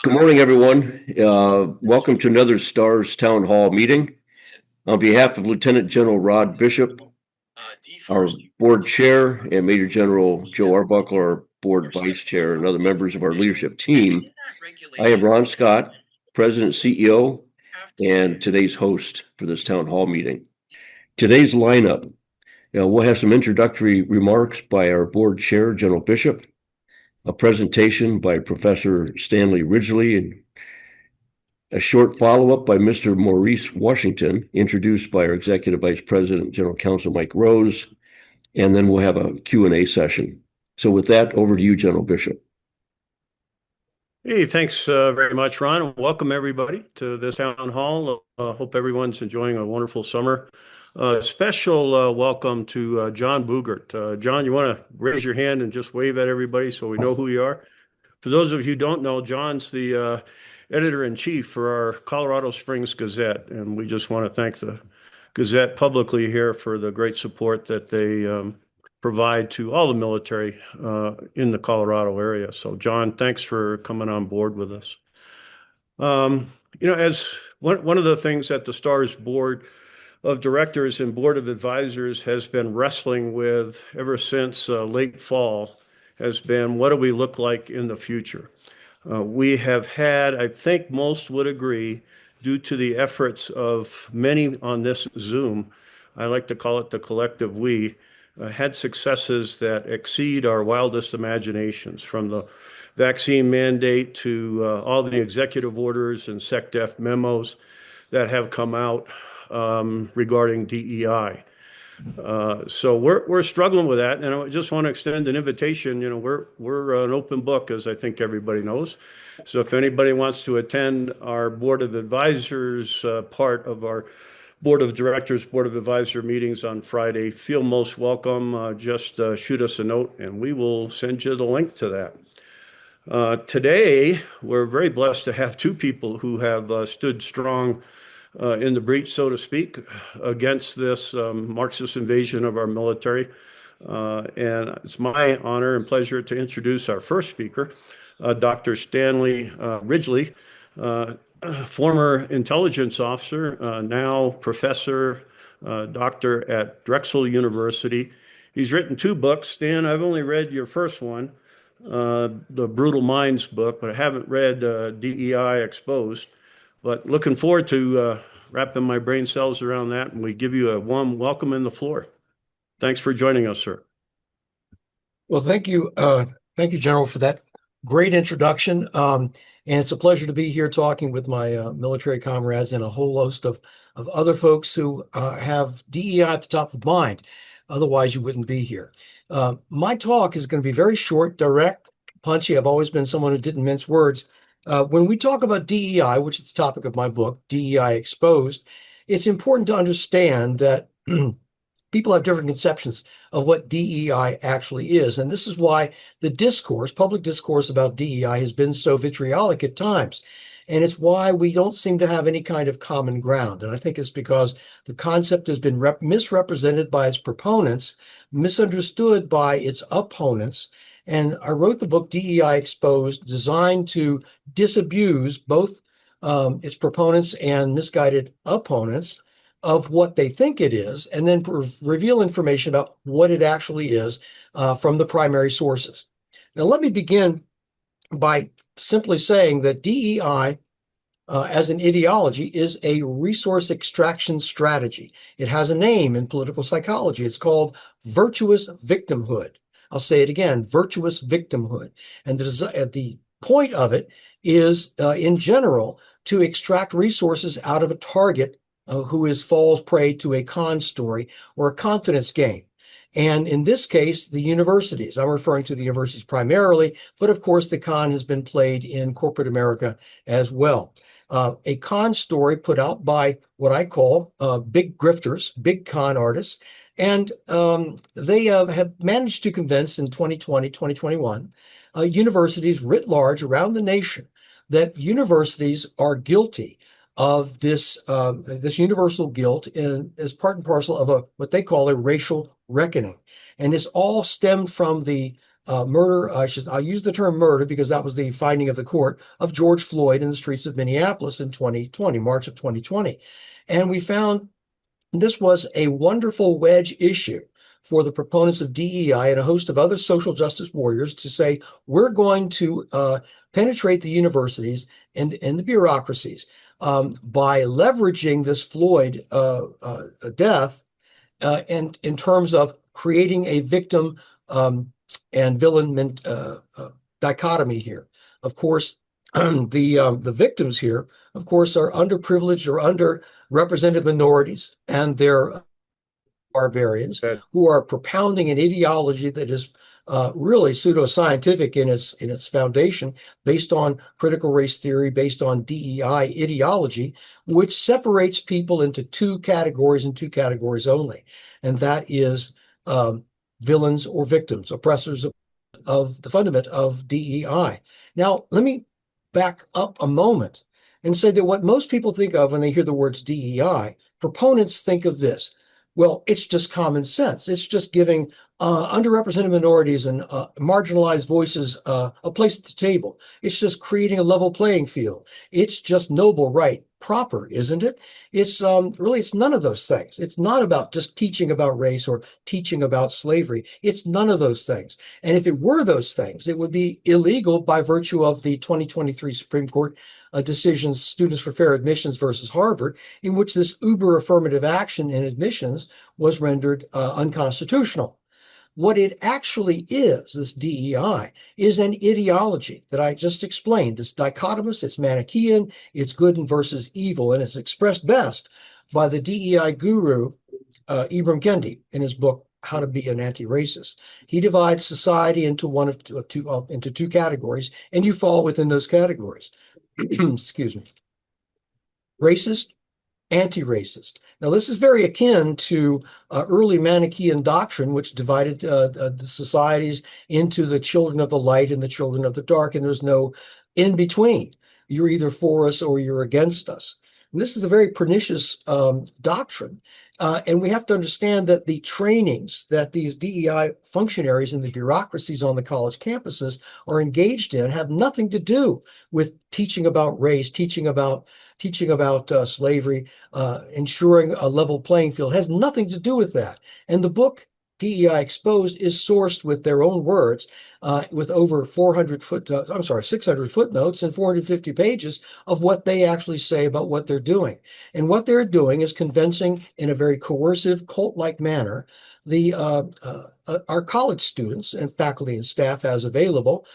Good morning, everyone. Welcome to another STARS Town Hall meeting. On behalf of Lieutenant General Rod Bishop, our board chair, and Major General Joe Arbuckle, our board vice chair, and other members of our leadership team, I am Ron Scott, President, CEO, and today's host for this town hall meeting. Today's lineup, we'll have some introductory remarks by our board chair, General Bishop, a presentation by Professor Stanley Ridgley, and a short follow-up by Mr. Maurice Washington, introduced by our Executive Vice President, General Counsel Mike Rose, and then we'll have a Q&A session. So with that, over to you, General Bishop. Hey, thanks very much, Ron. Welcome, everybody, to this town hall. Hope everyone's enjoying a wonderful summer. Special welcome to John Boogert. John, you want to raise your hand and just wave at everybody so we know who you are? For those of you who don't know, John's the editor-in-chief for our Colorado Springs Gazette, and we just want to thank the Gazette publicly here for the great support that they provide to all the military in the Colorado area. So, John, thanks for coming on board with us. As one of the things that the STARS Board of Directors and Board of Advisors has been wrestling with ever since late fall has been, what do we look like in the future? We have had, I think most would agree, due to the efforts of many on this Zoom, I like to call it the collective we, had successes that exceed our wildest imaginations, from the vaccine mandate to all the executive orders and SecDef memos that have come out regarding DEI. So we're struggling with that, and I just want to extend an invitation. We're an open book, as I think everybody knows. So if anybody wants to attend our Board of Advisors part of our Board of Directors, Board of Advisor meetings on Friday, feel most welcome. Just shoot us a note, and we will send you the link to that. Today, we're very blessed to have two people who have stood strong in the breach, so to speak, against this Marxist invasion of our military. And it's my honor and pleasure to introduce our first speaker, Dr. Stanley Ridgley, former intelligence officer, now professor, doctor at Drexel University. He's written two books. Stan, I've only read your first one, the Brutal Minds book, but I haven't read DEI Exposed. But looking forward to wrapping my brain cells around that, and we give you a warm welcome in the floor. Thanks for joining us, sir. Well, thank you, General, for that great introduction. And it's a pleasure to be here talking with my military comrades and a whole host of other folks who have DEI at the top of mind. Otherwise, you wouldn't be here. My talk is going to be very short, direct, punchy. I've always been someone who didn't mince words. When we talk about DEI, which is the topic of my book, DEI Exposed, it's important to understand that people have different conceptions of what DEI actually is. And this is why the discourse, public discourse about DEI has been so vitriolic at times. And it's why we don't seem to have any kind of common ground. And I think it's because the concept has been misrepresented by its proponents, misunderstood by its opponents. And I wrote the book DEI Exposed, designed to disabuse both its proponents and misguided opponents of what they think it is, and then reveal information about what it actually is from the primary sources. Now, let me begin by simply saying that DEI as an ideology is a resource extraction strategy. It has a name in political psychology. It's called virtuous victimhood. I'll say it again, virtuous victimhood. And the point of it is, in general, to extract resources out of a target who falls prey to a con story or a confidence game. And in this case, the universities. I'm referring to the universities primarily, but of course the con has been played in corporate America as well. A con story put out by what I call big grifters, big con artists. And they have managed to convince in 2020, 2021, universities writ large around the nation that universities are guilty of this universal guilt as part and parcel of what they call a racial reckoning. And this all stemmed from the murder. I'll use the term murder because that was the finding of the court of George Floyd in the streets of Minneapolis in 2020, March of 2020. And we found this was a wonderful wedge issue for the proponents of DEI and a host of other social justice warriors to say, we're going to penetrate the universities and the bureaucracies by leveraging this Floyd death and in terms of creating a victim and villain dichotomy here. Of course, the victims here, of course, are underprivileged or underrepresented minorities, and they're barbarians who are propounding an ideology that is really pseudoscientific in its foundation, based on critical race theory, based on DEI ideology, which separates people into two categories and two categories only, and that is villains or victims, oppressors of the fundament of DEI. Now, let me back up a moment and say that what most people think of when they hear the words DEI, proponents think of this. Well, it's just common sense. It's just giving underrepresented minorities and marginalized voices a place at the table. It's just creating a level playing field. It's just noble, right, proper, isn't it? It's really, it's none of those things. It's not about just teaching about race or teaching about slavery. It's none of those things. And if it were those things, it would be illegal by virtue of the 2023 Supreme Court decision, Students for Fair Admissions versus Harvard, in which this uber affirmative action in admissions was rendered unconstitutional. What it actually is, this DEI, is an ideology that I just explained. It's dichotomous, it's Manichaean, it's good and versus evil, and it's expressed best by the DEI guru, Ibram Kendi, in his book, How to Be an Anti-Racist. He divides society into into two categories, and you fall within those categories. Excuse me. Racist, anti-racist. Now, this is very akin to early Manichaean doctrine, which divided the societies into the children of the light and the children of the dark, and there's no in between. You're either for us or you're against us. And this is a very pernicious doctrine. And we have to understand that the trainings that these DEI functionaries and the bureaucracies on the college campuses are engaged in have nothing to do with teaching about race, teaching about slavery, ensuring a level playing field. It has nothing to do with that. And the book DEI Exposed is sourced with their own words, with over 600 footnotes and 450 pages of what they actually say about what they're doing. And what they're doing is convincing in a very coercive, cult-like manner our college students and faculty and staff as available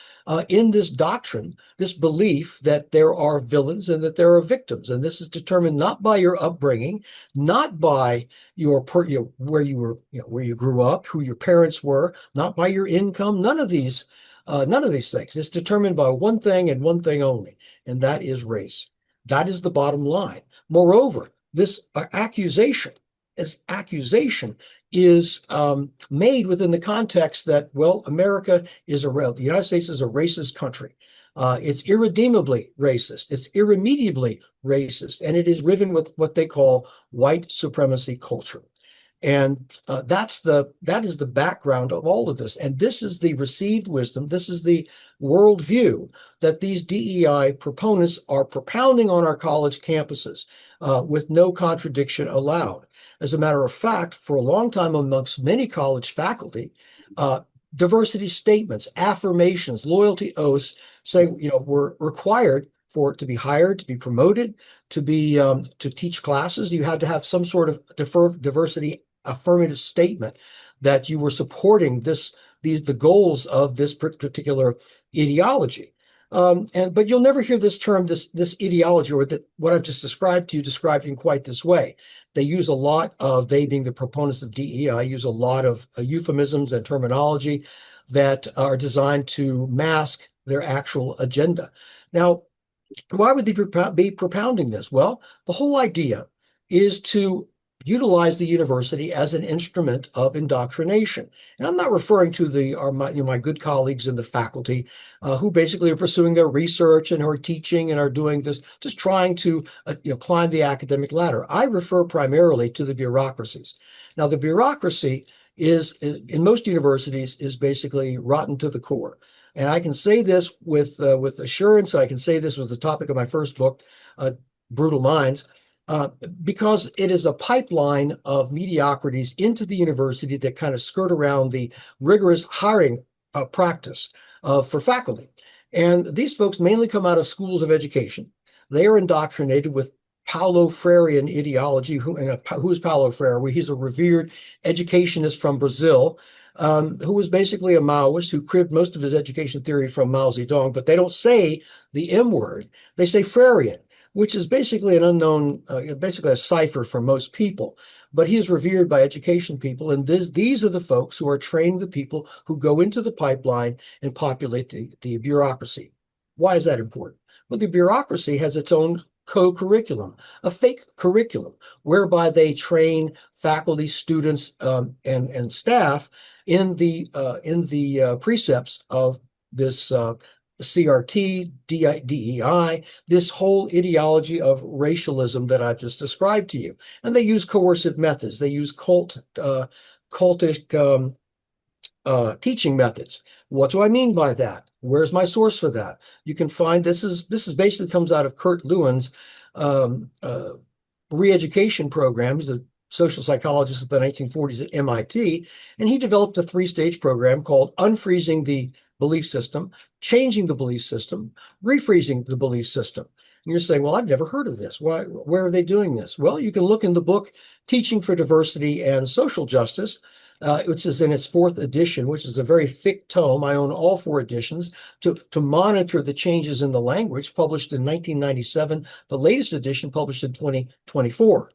in this doctrine, this belief that there are villains and that there are victims. And this is determined not by your upbringing, not by where you grew up, who your parents were, not by your income, none of these things. It's determined by one thing and one thing only, and that is race. That is the bottom line. Moreover, this accusation is made within the context that, well, the United States is a racist country. It's irredeemably racist. It's irremediably racist, and it is riven with what they call white supremacy culture. And that is the background of all of this. And this is the received wisdom. This is the worldview that these DEI proponents are propounding on our college campuses with no contradiction allowed. As a matter of fact, for a long time amongst many college faculty, diversity statements, affirmations, loyalty oaths saying, were required for it to be hired, to be promoted, to teach classes. You had to have some sort of diversity affirmative statement that you were supporting the goals of this particular ideology. But you'll never hear this term, this ideology, or what I've just described to you, described in quite this way. They use a lot of, they being the proponents of DEI, use a lot of euphemisms and terminology that are designed to mask their actual agenda. Now, why would they be propounding this? Well, the whole idea is to utilize the university as an instrument of indoctrination. And I'm not referring to my good colleagues in the faculty who basically are pursuing their research and are teaching and are doing this, just trying to climb the academic ladder. I refer primarily to the bureaucracies. Now, the bureaucracy is, in most universities, is basically rotten to the core. And I can say this with assurance. I can say this was the topic of my first book, Brutal Minds, because it is a pipeline of mediocrities into the university that kind of skirt around the rigorous hiring practice for faculty. And these folks mainly come out of schools of education. They are indoctrinated with Paulo Freirean ideology. Who is Paulo Freire? Well, he's a revered educationist from Brazil, who was basically a Maoist who cribbed most of his education theory from Mao Zedong, but they don't say the M word. They say Freirean, which is basically an unknown, basically a cipher for most people. But he is revered by education people, and these are the folks who are training the people who go into the pipeline and populate the bureaucracy. Why is that important? Well, the bureaucracy has its own co-curriculum, a fake curriculum, whereby they train faculty, students, and staff in the precepts of this CRT, DEI, this whole ideology of racialism that I've just described to you. And they use coercive methods. They use cultic teaching methods. What do I mean by that? Where's my source for that? You can find this is basically comes out of Kurt Lewin's re-education program. He's a social psychologist of the 1940s at MIT, and he developed a 3-stage program called unfreezing the belief system, changing the belief system, refreezing the belief system. And you're saying, well, I've never heard of this. Where are they doing this? Well, you can look in the book, Teaching for Diversity and Social Justice, which is in its 4th edition, which is a very thick tome. I own all 4 editions to monitor the changes in the language, published in 1997, the latest edition published in 2024.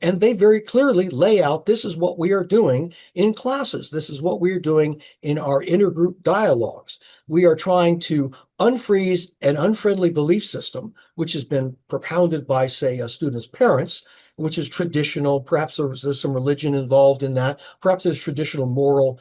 And they very clearly lay out, this is what we are doing in classes. This is what we are doing in our intergroup dialogues. We are trying to unfreeze an unfriendly belief system, which has been propounded by, say, a student's parents, which is traditional. Perhaps there's some religion involved in that. Perhaps there's traditional moral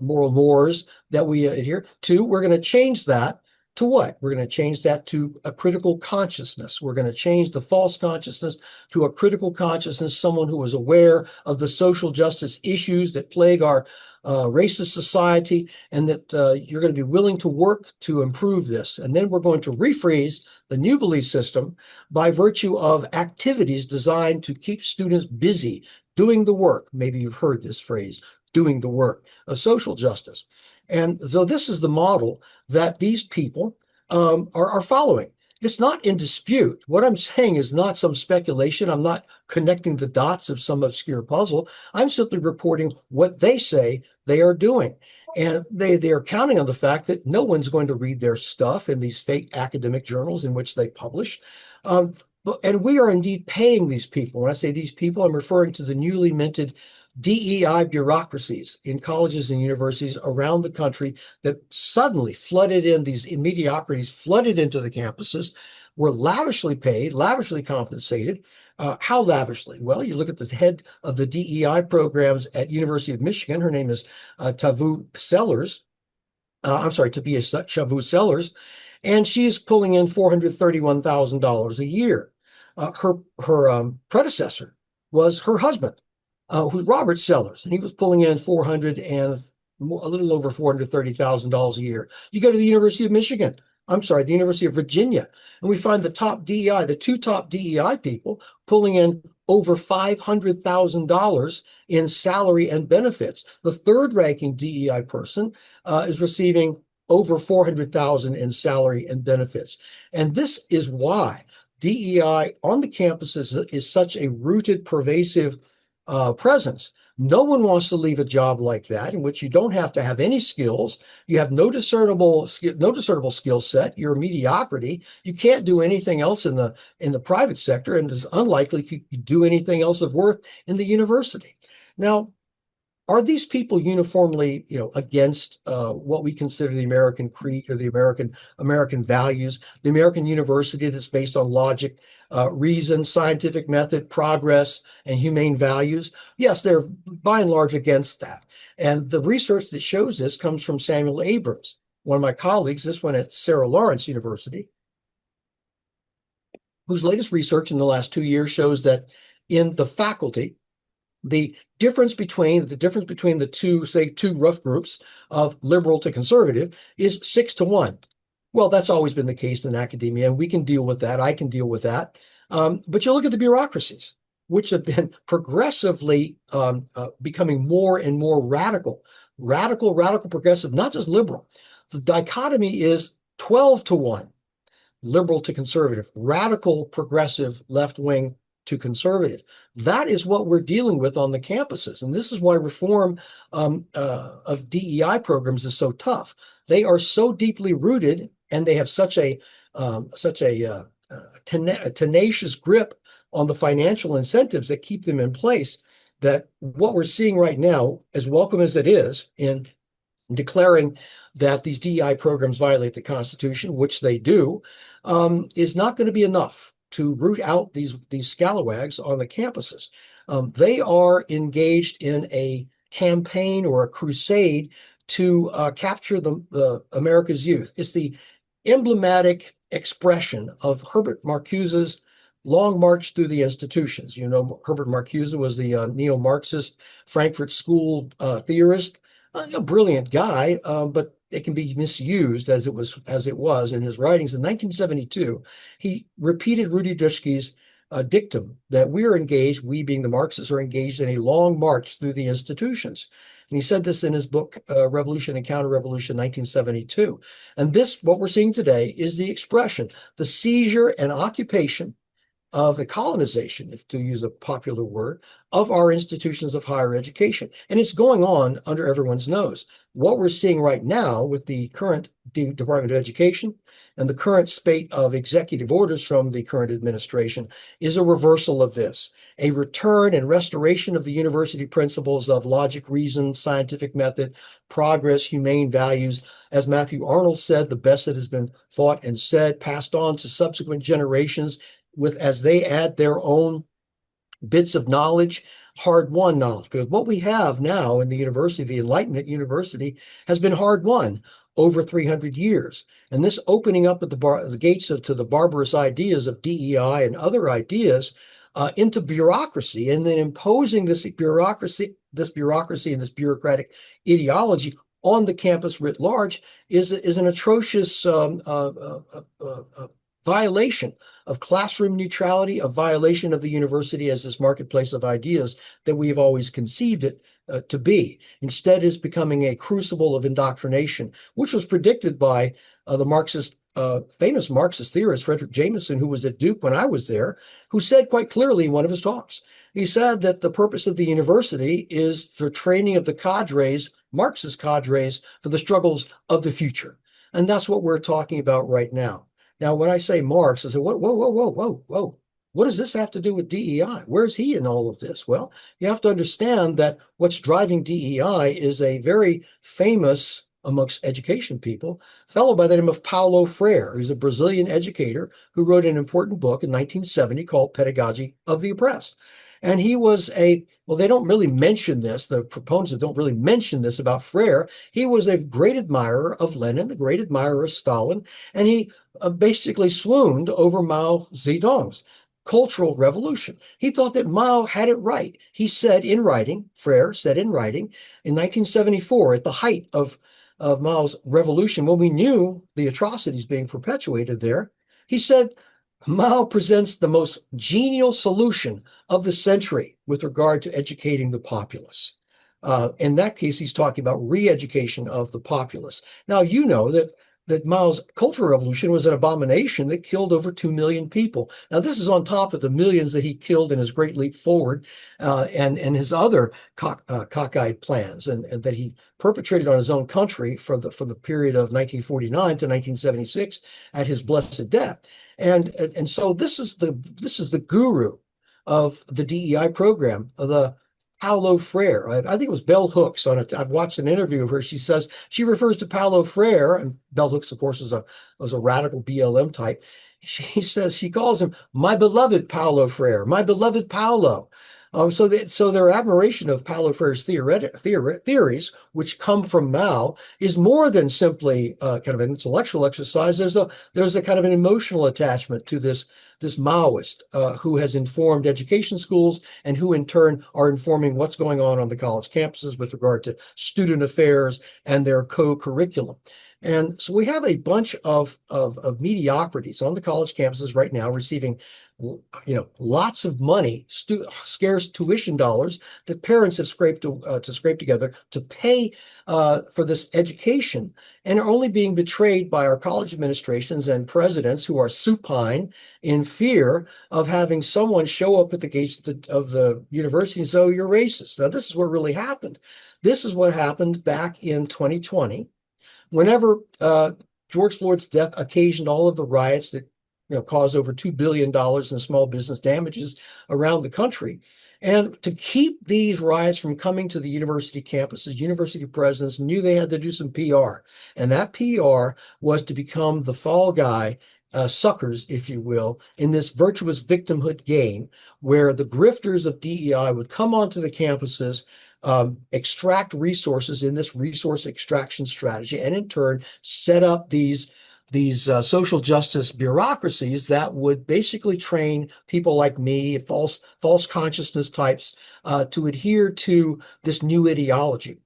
mores that we adhere to. We're going to change that to what? We're going to change that to a critical consciousness. We're going to change the false consciousness to a critical consciousness, someone who is aware of the social justice issues that plague our racist society, and that you're going to be willing to work to improve this. And then we're going to refreeze the new belief system by virtue of activities designed to keep students busy doing the work. Maybe you've heard this phrase, doing the work of social justice. And so this is the model that these people are following. It's not in dispute. What I'm saying is not some speculation. I'm not connecting the dots of some obscure puzzle. I'm simply reporting what they say they are doing. And they are counting on the fact that no one's going to read their stuff in these fake academic journals in which they publish. And we are indeed paying these people. When I say these people, I'm referring to the newly minted DEI bureaucracies in colleges and universities around the country that suddenly flooded in, these mediocrities flooded into the campuses, were lavishly paid, lavishly compensated. How lavishly? Well, you look at the head of the DEI programs at University of Michigan. Her name is Tabitha Sellers. Sellers, and she's pulling in $431,000 a year. Her predecessor was her husband, who's Robert Sellers, and he was pulling in a little over $430,000 a year. You go to the University of Michigan, the University of Virginia, and we find the 2 top DEI people pulling in over $500,000 in salary and benefits. The 3rd ranking DEI person is receiving over $400,000 in salary and benefits. And this is why DEI on the campuses is such a rooted, pervasive presence. No one wants to leave a job like that, in which you don't have to have any skills. You have no discernible skill set. You're a mediocrity. You can't do anything else in the private sector, and it's unlikely you could do anything else of worth in the university. Now, are these people uniformly, against what we consider the American creed or the American values, the American university that's based on logic, reason, scientific method, progress, and humane values? Yes, they're by and large against that. And the research that shows this comes from Samuel Abrams, one of my colleagues, this one at Sarah Lawrence University, whose latest research in the last 2 years shows that in the faculty, the difference between the two rough groups of liberal to conservative is 6-1. Well, that's always been the case in academia, and we can deal with that. I can deal with that. But you look at the bureaucracies, which have been progressively becoming more and more radical, progressive, not just liberal. The dichotomy is 12-1, liberal to conservative, radical, progressive, left-wing to conservative. That is what we're dealing with on the campuses. And this is why reform of DEI programs is so tough. They are so deeply rooted, and they have such a tenacious grip on the financial incentives that keep them in place, that what we're seeing right now, as welcome as it is in declaring that these DEI programs violate the Constitution, which they do, is not going to be enough to root out these scalawags on the campuses. They are engaged in a campaign or a crusade to capture the America's youth. It's the emblematic expression of Herbert Marcuse's long march through the institutions. You know, Herbert Marcuse was the neo-Marxist Frankfurt School theorist, a brilliant guy, but it can be misused as it was in his writings. In 1972, he repeated Rudy Duschke's dictum that we being the Marxists, are engaged in a long march through the institutions. And he said this in his book, Revolution and Counter-Revolution, 1972. And this, what we're seeing today, is the expression, the seizure and occupation of a colonization, if to use a popular word, of our institutions of higher education. And it's going on under everyone's nose. What we're seeing right now with the current Department of Education and the current spate of executive orders from the current administration is a reversal of this, a return and restoration of the university principles of logic, reason, scientific method, progress, humane values. As Matthew Arnold said, the best that has been thought and said, passed on to subsequent generations as they add their own bits of knowledge, hard-won knowledge. Because what we have now in the university, the Enlightenment University, has been hard-won over 300 years. And this opening up at the gates to the barbarous ideas of DEI and other ideas into bureaucracy, and then imposing this bureaucracy and this bureaucratic ideology on the campus writ large is an atrocious violation of classroom neutrality, a violation of the university as this marketplace of ideas that we have always conceived it to be. Instead, it's becoming a crucible of indoctrination, which was predicted by the famous Marxist theorist, Frederick Jameson, who was at Duke when I was there, who said quite clearly in one of his talks, he said that the purpose of the university is for training of the cadres, Marxist cadres, for the struggles of the future. And that's what we're talking about right now. Now, when I say Marx, I say, whoa. What does this have to do with DEI? Where's he in all of this? Well, you have to understand that what's driving DEI is a very famous, amongst education people, fellow by the name of Paulo Freire, who's a Brazilian educator who wrote an important book in 1970 called Pedagogy of the Oppressed. And he was they don't really mention this, the proponents don't really mention this about Freire. He was a great admirer of Lenin, a great admirer of Stalin, and he basically swooned over Mao Zedong's cultural revolution. He thought that Mao had it right. He said in writing, Freire said in writing, in 1974, at the height of Mao's revolution, when we knew the atrocities being perpetuated there, he said, Mao presents the most genial solution of the century with regard to educating the populace. In that case, he's talking about re-education of the populace. Now, you know that Mao's Cultural Revolution was an abomination that killed over 2 million people. Now, this is on top of the millions that he killed in his Great Leap Forward and his other cockeyed plans and that he perpetrated on his own country from the period of 1949 to 1976 at his blessed death. And so this is the guru of the DEI program, the Paulo Freire. I think it was Bell Hooks on it. I've watched an interview of her. She refers to Paulo Freire, and Bell Hooks, of course, was a radical BLM type. She calls him my beloved Paulo Freire, my beloved Paulo. So their admiration of Paulo Freire's theories, which come from Mao, is more than simply kind of an intellectual exercise. There's a kind of an emotional attachment to this Maoist who has informed education schools and who in turn are informing what's going on the college campuses with regard to student affairs and their co-curriculum. And so we have a bunch of mediocrities on the college campuses right now receiving lots of money, scarce tuition dollars that parents have scraped together to pay for this education, and are only being betrayed by our college administrations and presidents who are supine in fear of having someone show up at the gates of the university and say, "Oh, you're racist." Now, this is what really happened. This is what happened back in 2020, whenever George Floyd's death occasioned all of the riots that caused over $2 billion in small business damages around the country. And to keep these riots from coming to the university campuses, university presidents knew they had to do some PR. And that PR was to become the fall guy, suckers, if you will, in this virtuous victimhood game, where the grifters of DEI would come onto the campuses, extract resources in this resource extraction strategy, and in turn set up these social justice bureaucracies that would basically train people like me, false consciousness types, to adhere to this new ideology.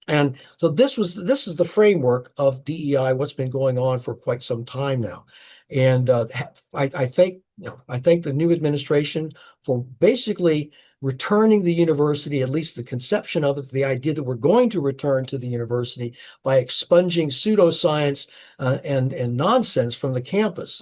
And so this is the framework of DEI, what's been going on for quite some time now. And I thank the new administration for basically returning the university, at least the conception of it, the idea that we're going to return to the university by expunging pseudoscience and nonsense from the campus.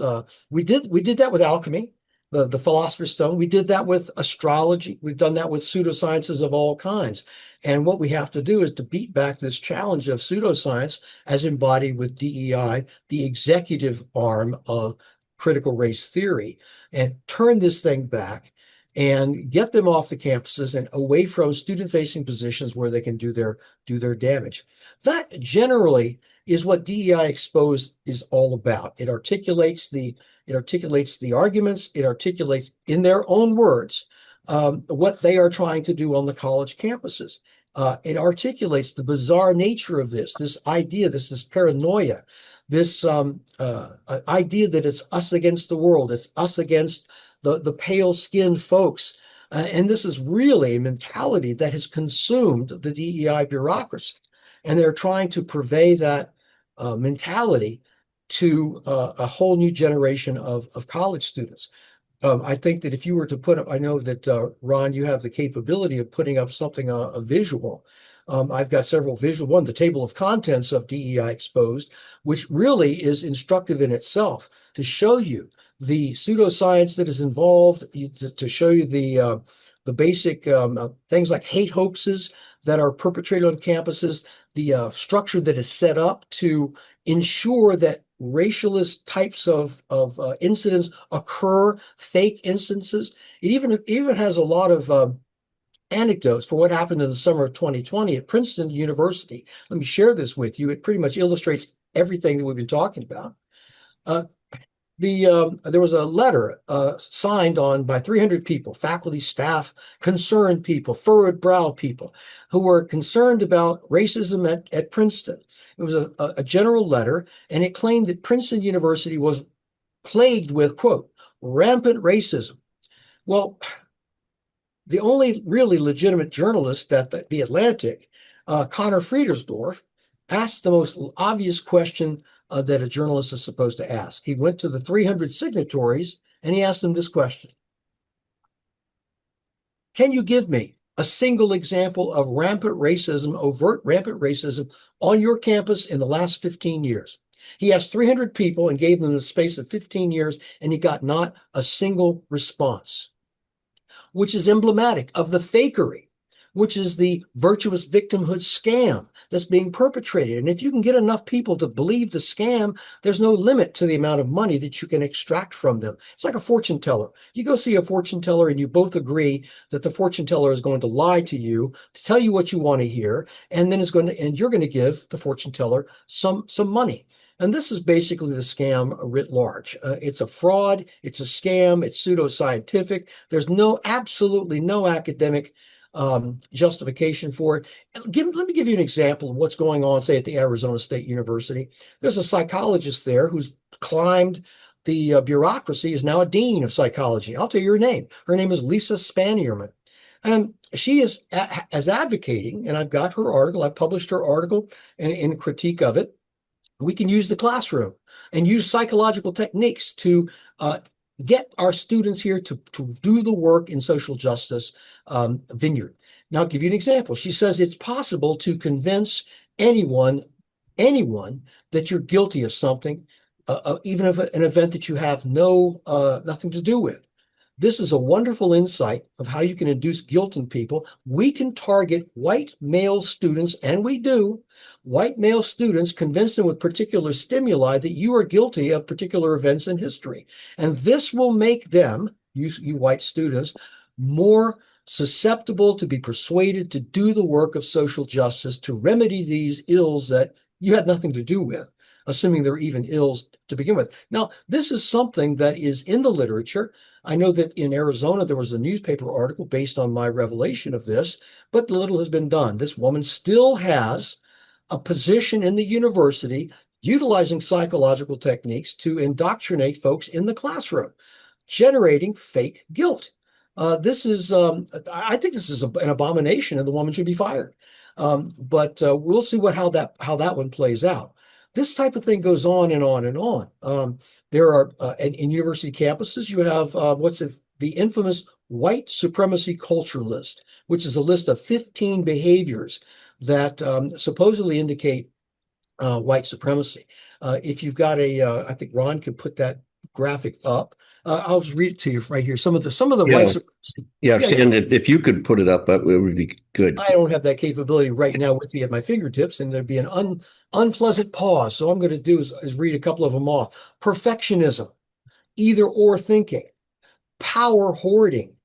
We did that with alchemy, the philosopher's stone. We did that with astrology. We've done that with pseudosciences of all kinds. And what we have to do is to beat back this challenge of pseudoscience as embodied with DEI, the executive arm of critical race theory, and turn this thing back and get them off the campuses and away from student-facing positions where they can do their damage. That generally is what DEI Exposed is all about. It articulates the arguments. It articulates in their own words what they are trying to do on the college campuses. It articulates the bizarre nature of this idea, this paranoia, this idea that it's us against the world. It's us against the pale-skinned folks. And this is really a mentality that has consumed the DEI bureaucracy. And they're trying to purvey that mentality to a whole new generation of college students. I think that if you were to put up, I know that, Ron, you have the capability of putting up something, a visual. I've got several visual, one, the table of contents of DEI Exposed, which really is instructive in itself to show you the pseudoscience that is involved, to show you the basic things like hate hoaxes that are perpetrated on campuses, the structure that is set up to ensure that racialist types of incidents occur, fake instances. It even has a lot of anecdotes for what happened in the summer of 2020 at Princeton University. Let me share this with you. It pretty much illustrates everything that we've been talking about. There was a letter signed on by 300 people, faculty, staff, concerned people, furrowed brow people who were concerned about racism at Princeton. It was a general letter, and it claimed that Princeton University was plagued with, quote, rampant racism. Well, the only really legitimate journalist at the Atlantic, Connor Friedersdorf, asked the most obvious question that a journalist is supposed to ask. He went to the 300 signatories and he asked them this question: can you give me a single example of rampant racism, overt rampant racism on your campus in the last 15 years? He asked 300 people and gave them the space of 15 years, and he got not a single response, which is emblematic of the fakery. which is the virtuous victimhood scam that's being perpetrated. And if you can get enough people to believe the scam, there's no limit to the amount of money that you can extract from them. It's like a fortune teller. You go see a fortune teller and you both agree that the fortune teller is going to lie to you to tell you what you want to hear, and then you're going to give the fortune teller some money. And this is basically the scam writ large. It's a fraud, it's a scam, it's pseudoscientific. There's absolutely no academic justification for it. Let me give you an example of what's going on, say, at the Arizona State University. There's a psychologist there who's climbed the bureaucracy, is now a dean of psychology. I'll tell you her name. Her name is Lisa Spanierman. And she is as advocating, and I've got her article, I've published her article in critique of it. We can use the classroom and use psychological techniques to get our students here to do the work in social justice vineyard. Now, I'll give you an example. She says it's possible to convince anyone that you're guilty of something, even of an event that you have nothing to do with. This is a wonderful insight of how you can induce guilt in people. We can target white male students, and we do. White male students, convince them with particular stimuli that you are guilty of particular events in history. And this will make them, you white students, more susceptible to be persuaded to do the work of social justice, to remedy these ills that you had nothing to do with, assuming they're even ills to begin with. Now, this is something that is in the literature. I know that in Arizona, there was a newspaper article based on my revelation of this, but little has been done. This woman still has a position in the university utilizing psychological techniques to indoctrinate folks in the classroom, generating fake guilt. I think this is an abomination, and the woman should be fired. But we'll see how that one plays out. This type of thing goes on and on and on. There are in university campuses, you have the infamous white supremacy culture list, which is a list of 15 behaviors that supposedly indicate white supremacy. If you've got I think Ron can put that graphic up. I'll just read it to you right here. Some of the white supremacy. Yeah, Stan, if you could put it up, it would be good. I don't have that capability right now with me at my fingertips, and there'd be an unpleasant pause. So I'm going to do is read a couple of them off. Perfectionism, either or thinking, power hoarding,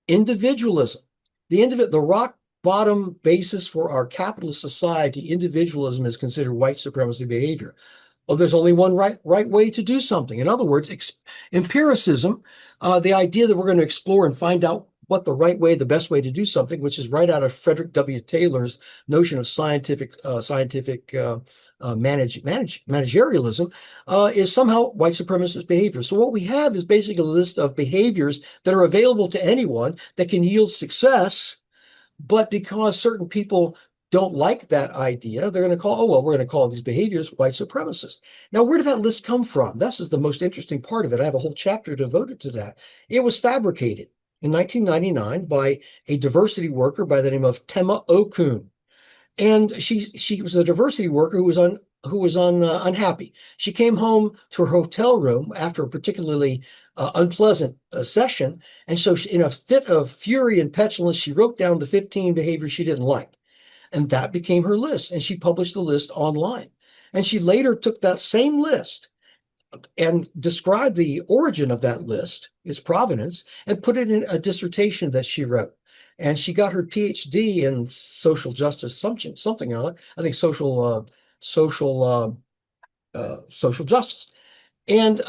individualism. The rock bottom basis for our capitalist society, individualism is considered white supremacy behavior. Well, there's only one right way to do something. In other words, empiricism, the idea that we're going to explore and find out what the right way, the best way to do something, which is right out of Frederick W. Taylor's notion of scientific managerialism, is somehow white supremacist behavior. So what we have is basically a list of behaviors that are available to anyone that can yield success, but because certain people don't like that idea, they're going to we're going to call these behaviors white supremacist. Now, where did that list come from? This is the most interesting part of it. I have a whole chapter devoted to that. It was fabricated in 1999 by a diversity worker by the name of Tema Okun. And she was a diversity worker who was unhappy. She came home to her hotel room after a particularly unpleasant session. And so in a fit of fury and petulance, she wrote down the 15 behaviors she didn't like. And that became her list. And she published the list online. And she later took that same list and described the origin of that list, its provenance, and put it in a dissertation that she wrote. And she got her PhD in social justice, something on it. I think social justice. And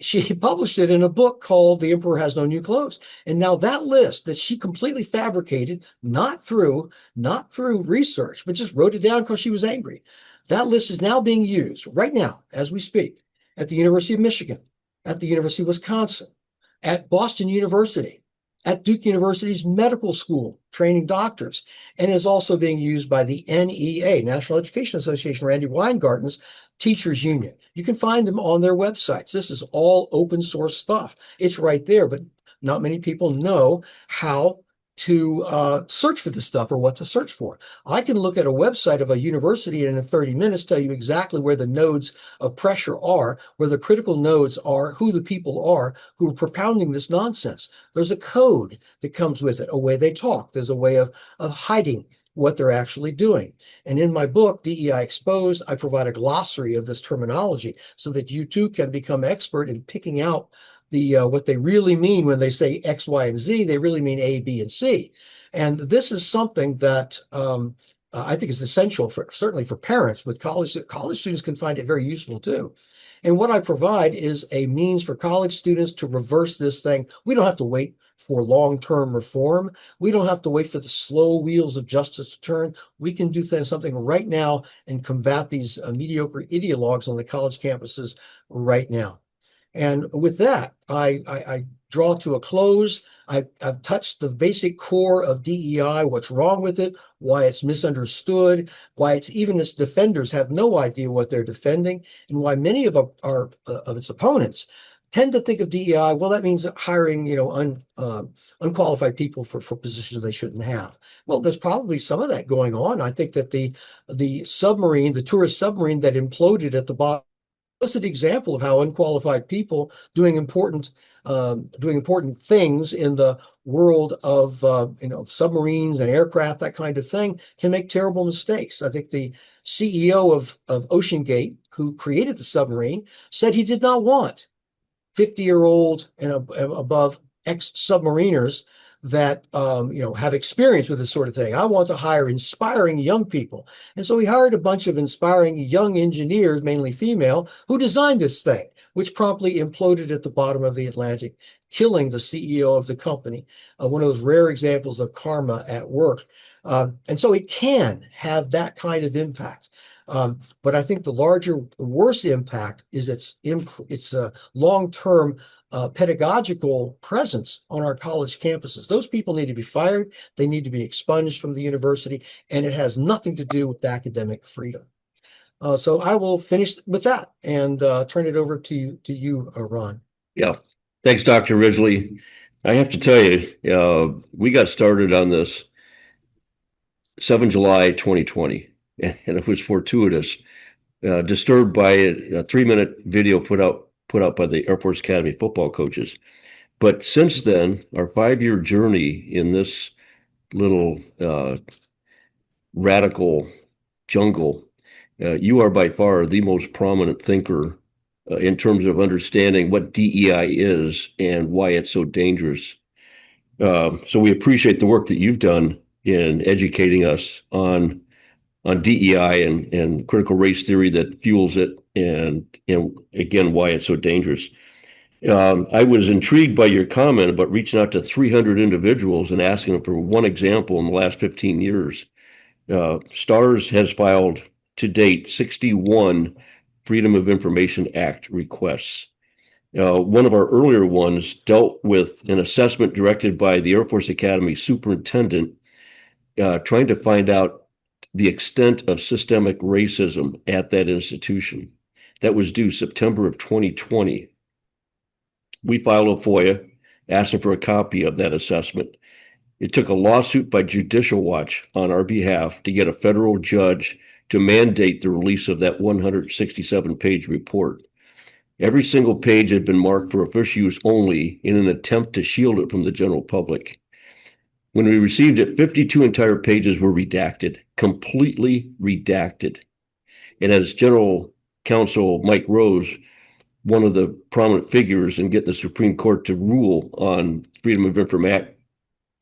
she published it in a book called The Emperor Has No New Clothes. And now that list that she completely fabricated, not through research, but just wrote it down because she was angry. That list is now being used right now, as we speak, at the University of Michigan, at the University of Wisconsin, at Boston University, at Duke University's medical school, training doctors, and is also being used by the NEA, National Education Association, Randy Weingarten's Teachers Union. You can find them on their websites. This is all open source stuff. It's right there, but not many people know how to search for this stuff or what to search for. I can look at a website of a university and in 30 minutes tell you exactly where the nodes of pressure are, where the critical nodes are, who the people are who are propounding this nonsense. There's a code that comes with it, a way they talk. There's a way of hiding what they're actually doing. And in my book, DEI Exposed, I provide a glossary of this terminology so that you too can become expert in picking out what they really mean when they say X, Y, and Z. They really mean A, B, and C. And this is something that I think is essential for certainly for parents with college. College students can find it very useful too. And what I provide is a means for college students to reverse this thing. We don't have to wait for long-term reform. We don't have to wait for the slow wheels of justice to turn. We can do something right now and combat these mediocre ideologues on the college campuses right now. And with that, I draw to a close. I've touched the basic core of DEI, what's wrong with it, why it's misunderstood, why even its defenders have no idea what they're defending, and why many of its opponents tend to think of DEI, well, that means hiring, unqualified people for positions they shouldn't have. Well, there's probably some of that going on. I think that the submarine, the tourist submarine that imploded at the bottom, an example of how unqualified people doing important things in the world of submarines and aircraft, that kind of thing, can make terrible mistakes. I think the CEO of OceanGate, who created the submarine, said he did not want 50-year-old and above ex-submariners that have experience with this sort of thing. I want to hire inspiring young people. And so we hired a bunch of inspiring young engineers, mainly female, who designed this thing, which promptly imploded at the bottom of the Atlantic, killing the CEO of the company. One of those rare examples of karma at work. And so it can have that kind of impact. But I think the larger, worse impact is its long-term pedagogical presence on our college campuses. Those people need to be fired. They need to be expunged from the university, and it has nothing to do with academic freedom. So I will finish with that and turn it over to you, Ron. Yeah. Thanks, Dr. Ridgley. I have to tell you, we got started on this 7 July 2020, and it was fortuitous. Disturbed by a 3-minute video put out by the Air Force Academy football coaches. But since then, our 5-year journey in this little radical jungle, you are by far the most prominent thinker in terms of understanding what DEI is and why it's so dangerous. So we appreciate the work that you've done in educating us on DEI and critical race theory that fuels it, and again, why it's so dangerous. I was intrigued by your comment about reaching out to 300 individuals and asking them for one example in the last 15 years. STARS has filed to date 61 Freedom of Information Act requests. One of our earlier ones dealt with an assessment directed by the Air Force Academy superintendent, trying to find out the extent of systemic racism at that institution. That was due September of 2020. We filed a FOIA asking for a copy of that assessment. It took a lawsuit by Judicial Watch on our behalf to get a federal judge to mandate the release of that 167-page report. Every single page had been marked for official use only in an attempt to shield it from the general public. When we received it, 52 entire pages were redacted, completely redacted. And as General Counsel Mike Rose, one of the prominent figures in getting the Supreme Court to rule on Freedom of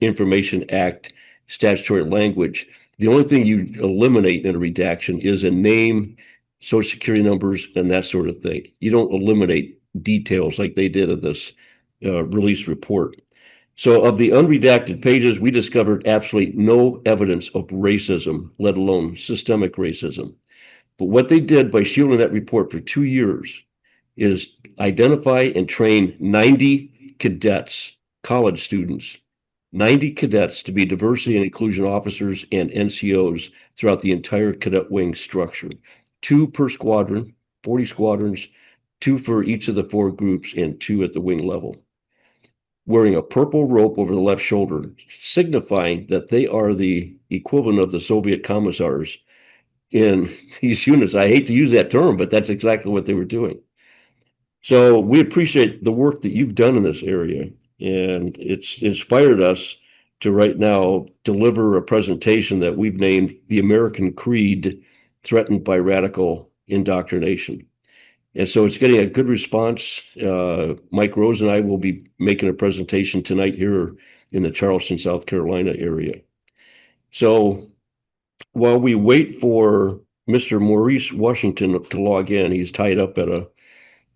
Information Act statutory language, the only thing you eliminate in a redaction is a name, social security numbers, and that sort of thing. You don't eliminate details like they did in this release report. So of the unredacted pages, we discovered absolutely no evidence of racism, let alone systemic racism. But what they did by shielding that report for 2 years is identify and train 90 cadets, college students, 90 cadets to be diversity and inclusion officers and NCOs throughout the entire cadet wing structure. 2 per squadron, 40 squadrons, 2 for each of the 4 groups, and 2 at the wing level. wearing a purple rope over the left shoulder, signifying that they are the equivalent of the Soviet commissars in these units. I hate to use that term, but that's exactly what they were doing. So we appreciate the work that you've done in this area, and it's inspired us to right now deliver a presentation that we've named The American Creed Threatened by Radical Indoctrination. And so it's getting a good response. Mike Rose and I will be making a presentation tonight here in the Charleston, South Carolina area. So while we wait for Mr. Maurice Washington to log in, he's tied up at an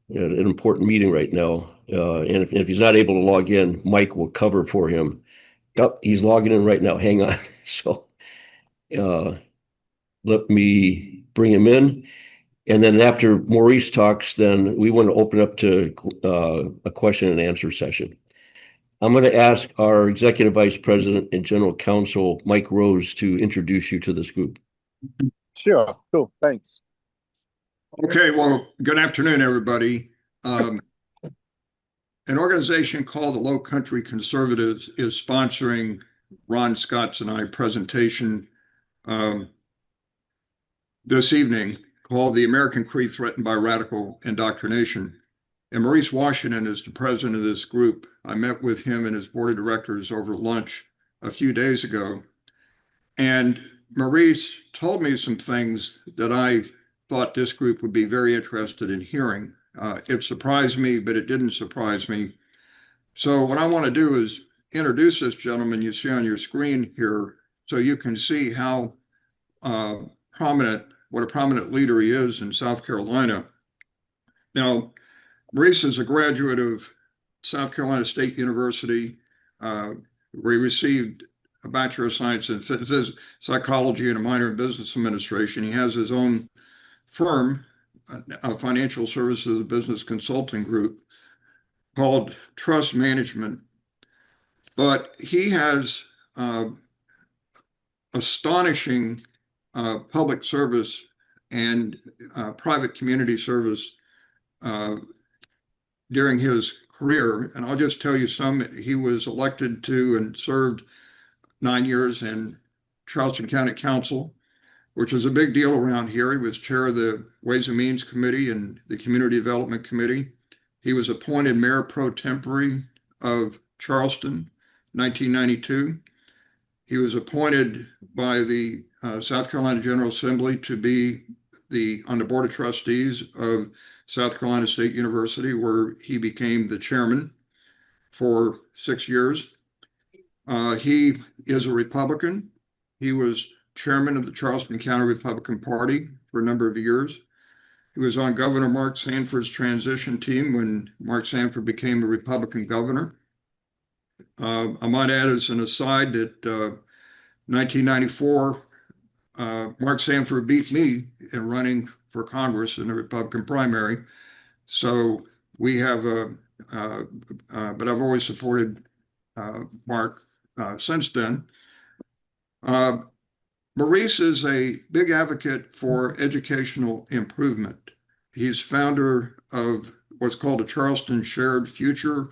important meeting right now. And if he's not able to log in, Mike will cover for him. Oh, he's logging in right now. Hang on. So let me bring him in. And then after Maurice talks, then we want to open up to a question and answer session. I'm going to ask our Executive Vice President and General Counsel, Mike Rose, to introduce you to this group. Sure, cool, thanks. Okay, well, good afternoon, everybody. An organization called the Low Country Conservatives is sponsoring Ron Scott's and I presentation this evening called The American Creed Threatened by Radical Indoctrination. And Maurice Washington is the president of this group. I met with him and his board of directors over lunch a few days ago. And Maurice told me some things that I thought this group would be very interested in hearing. It surprised me, but it didn't surprise me. So what I want to do is introduce this gentleman you see on your screen here so you can see how what a prominent leader he is in South Carolina. Now, Maurice is a graduate of South Carolina State University, where he received a Bachelor of Science in Psychology and a minor in Business Administration. He has his own firm, a financial services business consulting group called Trust Management. But he has astonishing public service and private community service during his career. And I'll just tell you some. He was elected to and served 9 years in Charleston County Council, which was a big deal around here. He was chair of the Ways and Means Committee and the Community Development Committee. He was appointed mayor pro tempore of Charleston, 1992. He was appointed by the South Carolina General Assembly to be on the Board of Trustees of South Carolina State University, where he became the chairman for 6 years. He is a Republican. He was chairman of the Charleston County Republican Party for a number of years. He was on Governor Mark Sanford's transition team when Mark Sanford became a Republican governor. I might add as an aside that 1994, Mark Sanford beat me in running for Congress in the Republican primary. So we have but I've always supported Mark since then. Maurice is a big advocate for educational improvement. He's founder of what's called a Charleston Shared Future.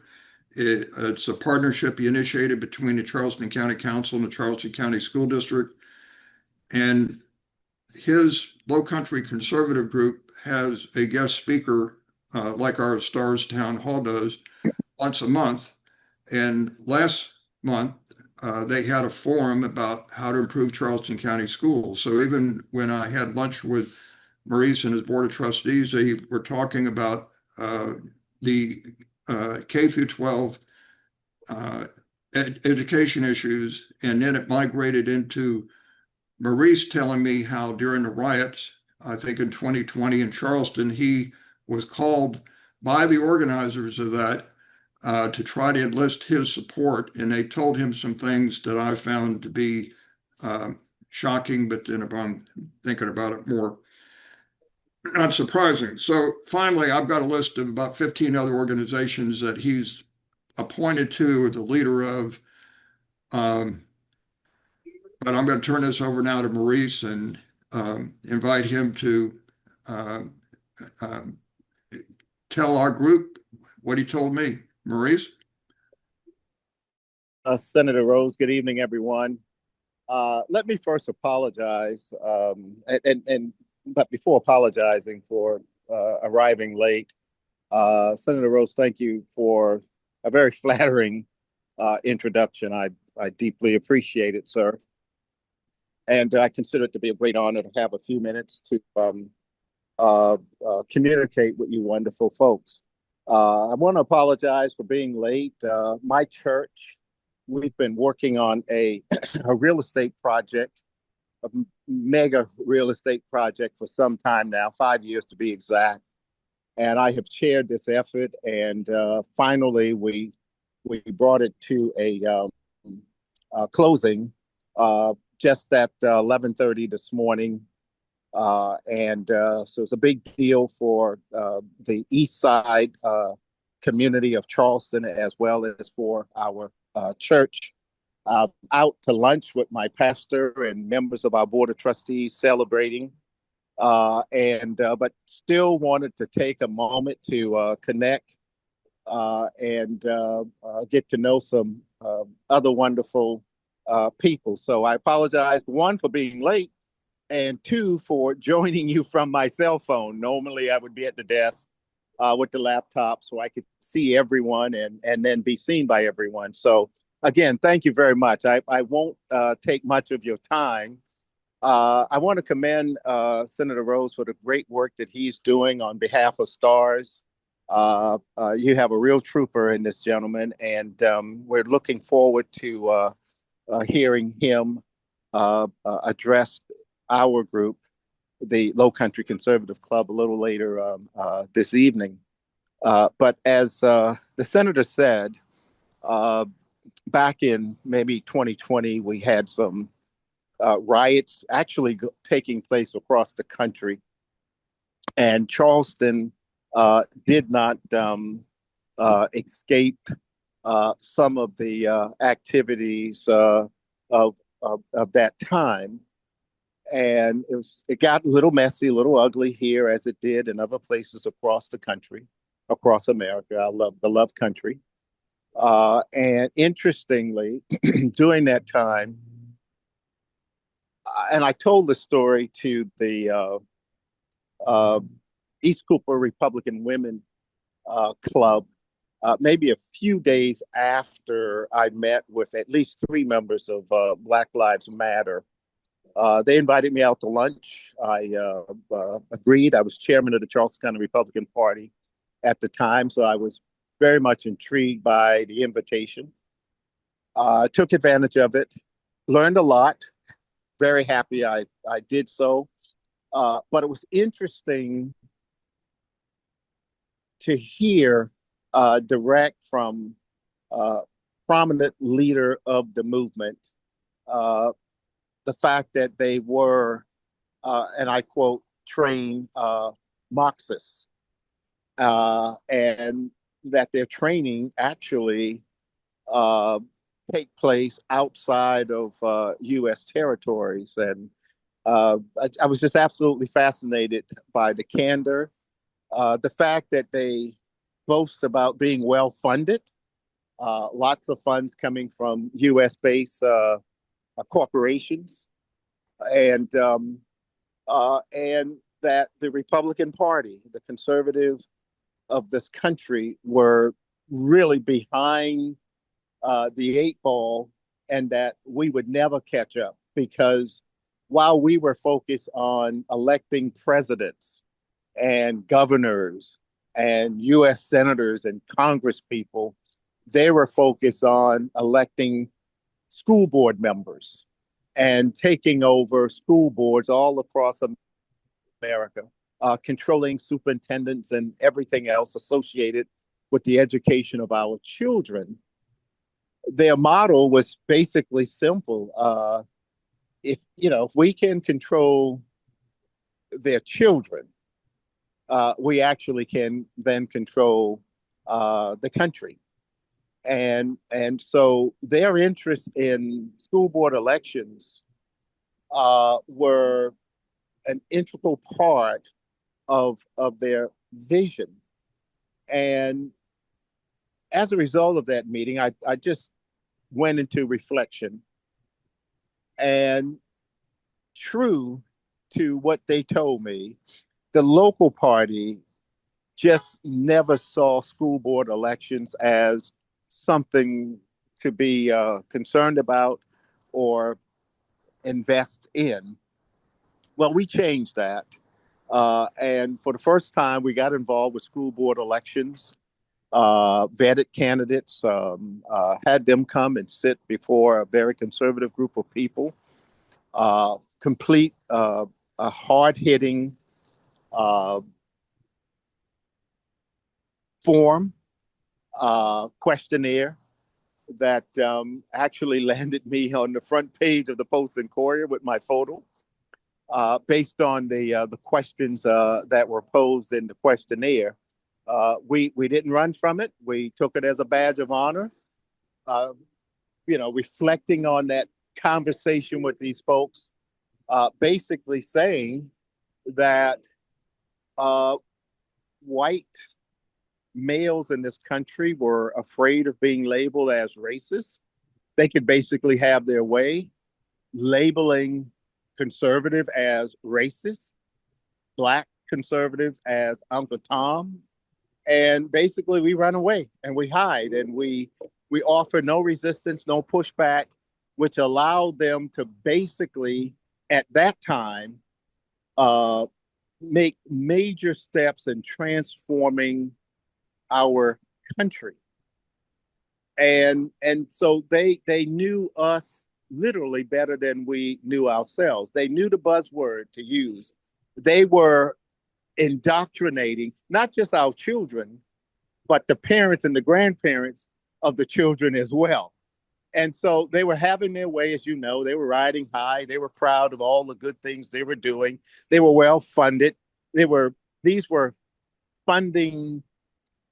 It's a partnership he initiated between the Charleston County Council and the Charleston County School District. And his Low Country Conservative group has a guest speaker, like our Stars Town Hall does, once a month. And last month, they had a forum about how to improve Charleston County schools. So even when I had lunch with Maurice and his board of trustees, they were talking about the K through 12 education issues. And then it migrated into Maurice telling me how during the riots, I think in 2020 in Charleston, he was called by the organizers of that to try to enlist his support. And they told him some things that I found to be shocking, but then if I'm thinking about it more, not surprising. So finally, I've got a list of about 15 other organizations that he's appointed to, or the leader of. But I'm going to turn this over now to Maurice and invite him to tell our group what he told me. Maurice? Senator Rose. Good evening, everyone. Let me first apologize, but before apologizing for arriving late, Senator Rose, thank you for a very flattering introduction. I deeply appreciate it, sir. And I consider it to be a great honor to have a few minutes to communicate with you wonderful folks. I want to apologize for being late. My church, we've been working on a real estate project, a mega real estate project for some time now, 5 years to be exact. And I have chaired this effort, and finally we brought it to a closing just at 11:30 this morning. So it's a big deal for the East Side community of Charleston, as well as for our church. Out to lunch with my pastor and members of our board of trustees celebrating, but still wanted to take a moment to connect and get to know some other wonderful people. So I apologize, one, for being late, and two, for joining you from my cell phone. Normally, I would be at the desk with the laptop so I could see everyone and then be seen by everyone. So again, thank you very much. I won't take much of your time. I want to commend Senator Rose for the great work that he's doing on behalf of STARS. You have a real trooper in this gentleman, and we're looking forward to hearing him address our group, the Low Country Conservative Club, a little later this evening. But as the senator said, back in maybe 2020, we had some riots actually taking place across the country, and Charleston did not escape some of the activities of that time. And it got a little messy, a little ugly here, as it did in other places across the country, across America, our beloved country. And interestingly, during that time, and I told the story to the East Cooper Republican Women Club maybe a few days after I met with at least 3 members of Black Lives Matter. They invited me out to lunch. I agreed. I was chairman of the Charleston County Republican Party at the time, so I was very much intrigued by the invitation. Took advantage of it, learned a lot. Very happy I did so. But it was interesting to hear direct from prominent leader of the movement the fact that they were, and I quote, trained Marxists, and that their training actually take place outside of U.S. territories. And I was just absolutely fascinated by the candor, the fact that they boast about being well-funded, lots of funds coming from U.S.-based corporations, and that the Republican Party, the conservative of this country, were really behind the 8 ball, and that we would never catch up, because while we were focused on electing presidents and governors and U.S. senators and Congress people, they were focused on electing school board members and taking over school boards all across America, controlling superintendents and everything else associated with the education of our children. Their model was basically simple. If we can control their children, we actually can then control the country. And so their interest in school board elections were an integral part of their vision. And as a result of that meeting, I just went into reflection. And true to what they told me, the local party just never saw school board elections as something to be concerned about or invest in. Well, we changed that. And for the first time, we got involved with school board elections, vetted candidates, had them come and sit before a very conservative group of people, complete a hard-hitting form, questionnaire that actually landed me on the front page of the Post and Courier with my photo, based on the questions that were posed in the questionnaire. We didn't run from it. We took it as a badge of honor. Reflecting on that conversation with these folks, basically saying that white males in this country were afraid of being labeled as racist. They could basically have their way, labeling conservative as racist, Black conservative as Uncle Tom. And basically we run away and we hide and we offer no resistance, no pushback, which allowed them to basically, at that time, make major steps in transforming our country. And so they knew us literally better than we knew ourselves. They knew the buzzword to use. They were indoctrinating not just our children, but the parents and the grandparents of the children as well. And so they were having their way, as you know. They were riding high. They were proud of all the good things they were doing. They were well funded. These were funding.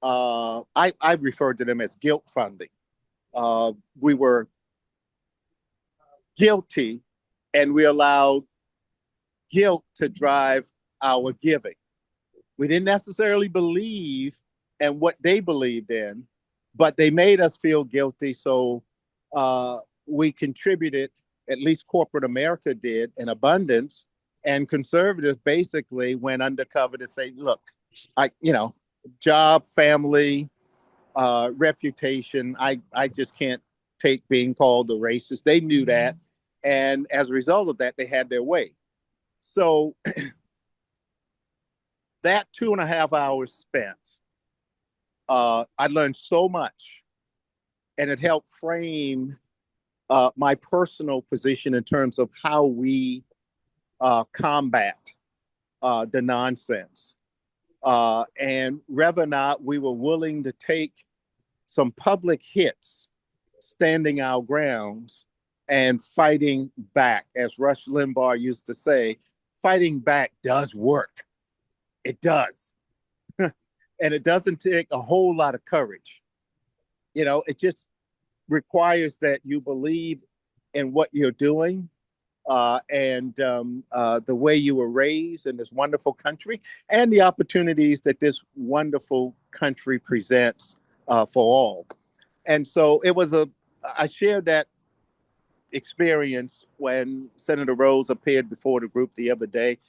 I referred to them as guilt funding. We were guilty, and we allowed guilt to drive our giving. We didn't necessarily believe in what they believed in, but they made us feel guilty. So we contributed, at least corporate America did, in abundance. And conservatives basically went undercover to say, look, job, family, reputation. I just can't take being called a racist. They knew that. And as a result of that, they had their way. So that 2.5 hours spent, I learned so much, and it helped frame my personal position in terms of how we combat the nonsense. And whether or not we were willing to take some public hits, standing our grounds and fighting back. As Rush Limbaugh used to say, fighting back does work. It does. And it doesn't take a whole lot of courage. It just requires that you believe in what you're doing, and the way you were raised in this wonderful country, and the opportunities that this wonderful country presents for all. And so I shared that experience when Senator Rose appeared before the group the other day,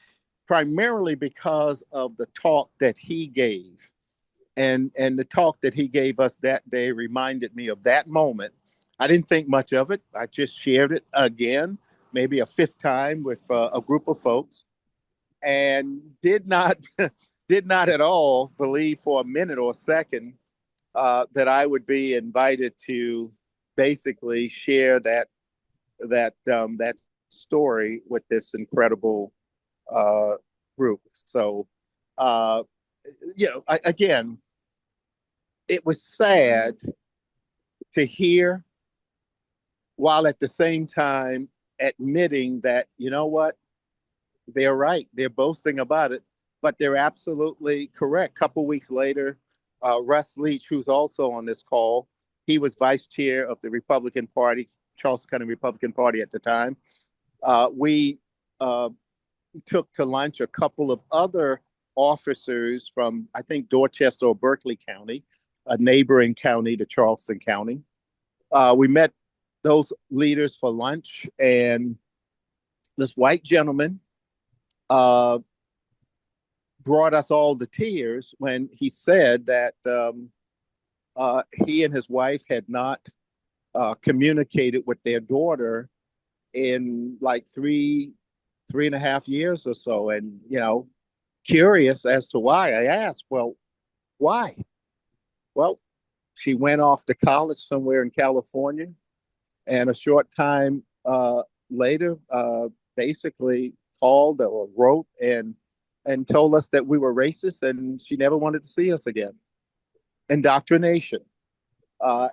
primarily because of the talk that he gave. And the talk that he gave us that day reminded me of that moment. I didn't think much of it. I just shared it again, maybe a fifth time with a group of folks, and did not at all believe for a minute or a second that I would be invited to basically share that story with this incredible group. So, again, it was sad to hear, while at the same time admitting that, you know what, they're right. They're boasting about it, but they're absolutely correct. A couple weeks later, Russ Leach, who's also on this call, he was vice chair of the Republican Party, Charleston County Republican Party at the time. We took to lunch a couple of other officers from, I think, Dorchester or Berkeley County, a neighboring county to Charleston County. We met those leaders for lunch, and this white gentleman brought us all to tears when he said that he and his wife had not communicated with their daughter in like 3.5 years or so. And, curious as to why, I asked, well, why? Well, she went off to college somewhere in California, and a short time later, basically called or wrote and told us that we were racist, and she never wanted to see us again. Indoctrination. I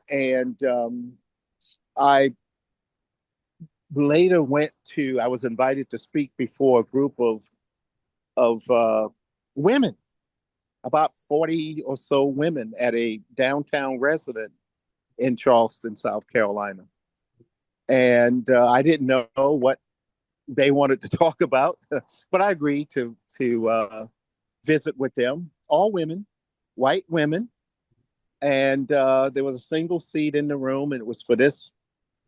later I was invited to speak before a group of women, about 40 or so women at a downtown residence in Charleston, South Carolina. And I didn't know what they wanted to talk about, but I agreed to visit with them. All women, white women. And there was a single seat in the room, and it was for this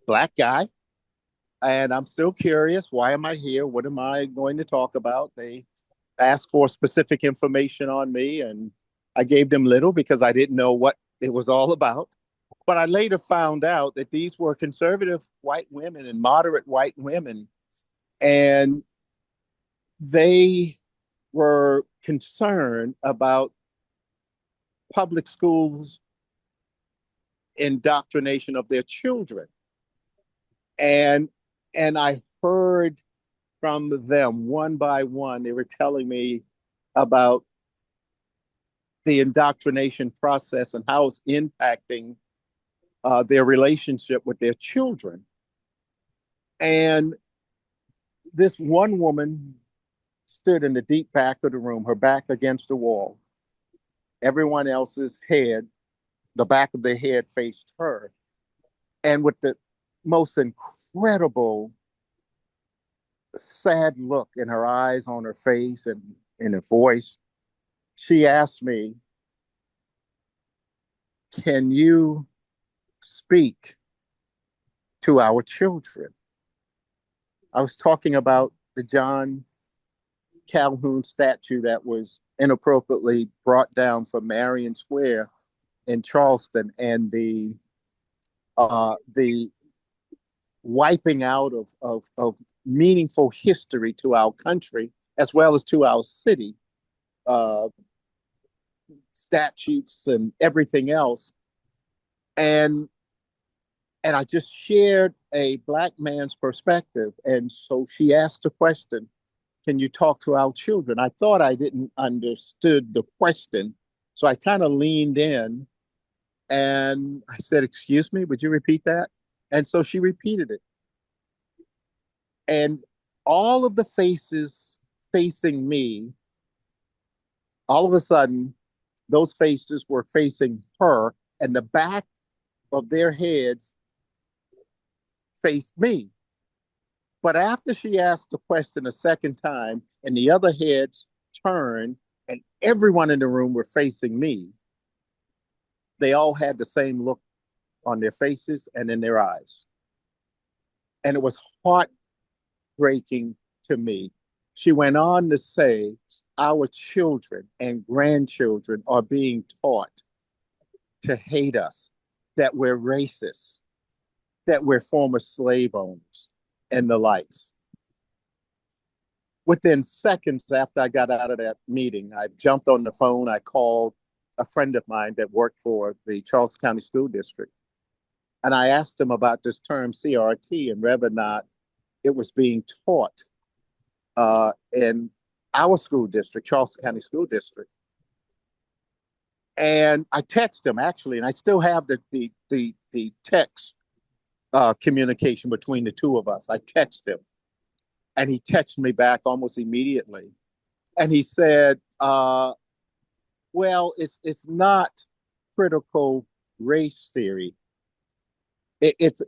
Black guy. And I'm still curious, why am I here? What am I going to talk about? They asked for specific information on me, and I gave them little because I didn't know what it was all about. But I later found out that these were conservative white women and moderate white women, and they were concerned about public schools' indoctrination of their children. And I heard from them one by one, they were telling me about the indoctrination process and how it's impacting their relationship with their children. And this one woman stood in the deep back of the room, her back against the wall. Everyone else's head, the back of their head faced her. And with the most incredible sad look in her eyes, on her face, and in her voice, she asked me, "Can you speak to our children?" I was talking about the John Calhoun statue that was inappropriately brought down from Marion Square in Charleston, and the wiping out of meaningful history to our country as well as to our city, statutes and everything else. And I just shared a Black man's perspective. And so she asked the question, "Can you talk to our children?" I thought I didn't understood the question. So I kind of leaned in and I said, "Excuse me, would you repeat that?" And so she repeated it. And all of the faces facing me, all of a sudden, those faces were facing her, and the back of their heads faced me. But after she asked the question a second time, and the other heads turned, and everyone in the room were facing me, they all had the same look on their faces and in their eyes. And it was heartbreaking to me. She went on to say, our children and grandchildren are being taught to hate us, that we're racist, that we're former slave owners, and the likes. Within seconds after I got out of that meeting, I jumped on the phone. I called a friend of mine that worked for the Charleston County School District. And I asked him about this term CRT and whether or not it was being taught in our school district, Charleston County School District. And I texted him, actually, and I still have the text communication between the two of us. I texted him, and he texted me back almost immediately. And he said, well, it's not critical race theory. It's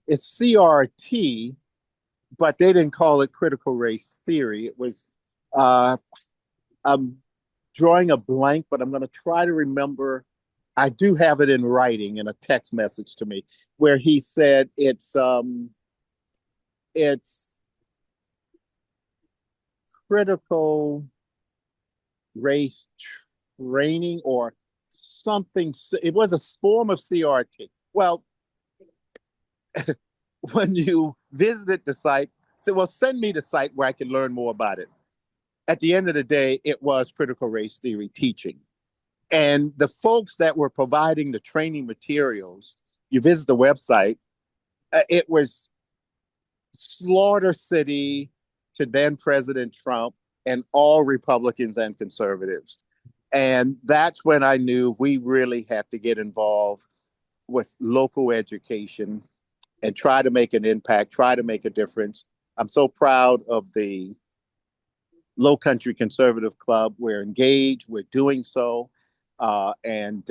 CRT, but they didn't call it critical race theory. It was, I'm drawing a blank, but I'm going to try to remember I do have it in writing in a text message to me where he said it's critical race training or something. It was a form of CRT. Well, when you visited the site, said, well, send me the site where I can learn more about it. At the end of the day, it was critical race theory teaching. And the folks that were providing the training materials, you visit the website, it was Slaughter City to then President Trump and all Republicans and conservatives. And that's when I knew we really had to get involved with local education and try to make an impact, try to make a difference. I'm so proud of the Low Country Conservative Club. We're engaged, we're doing so. And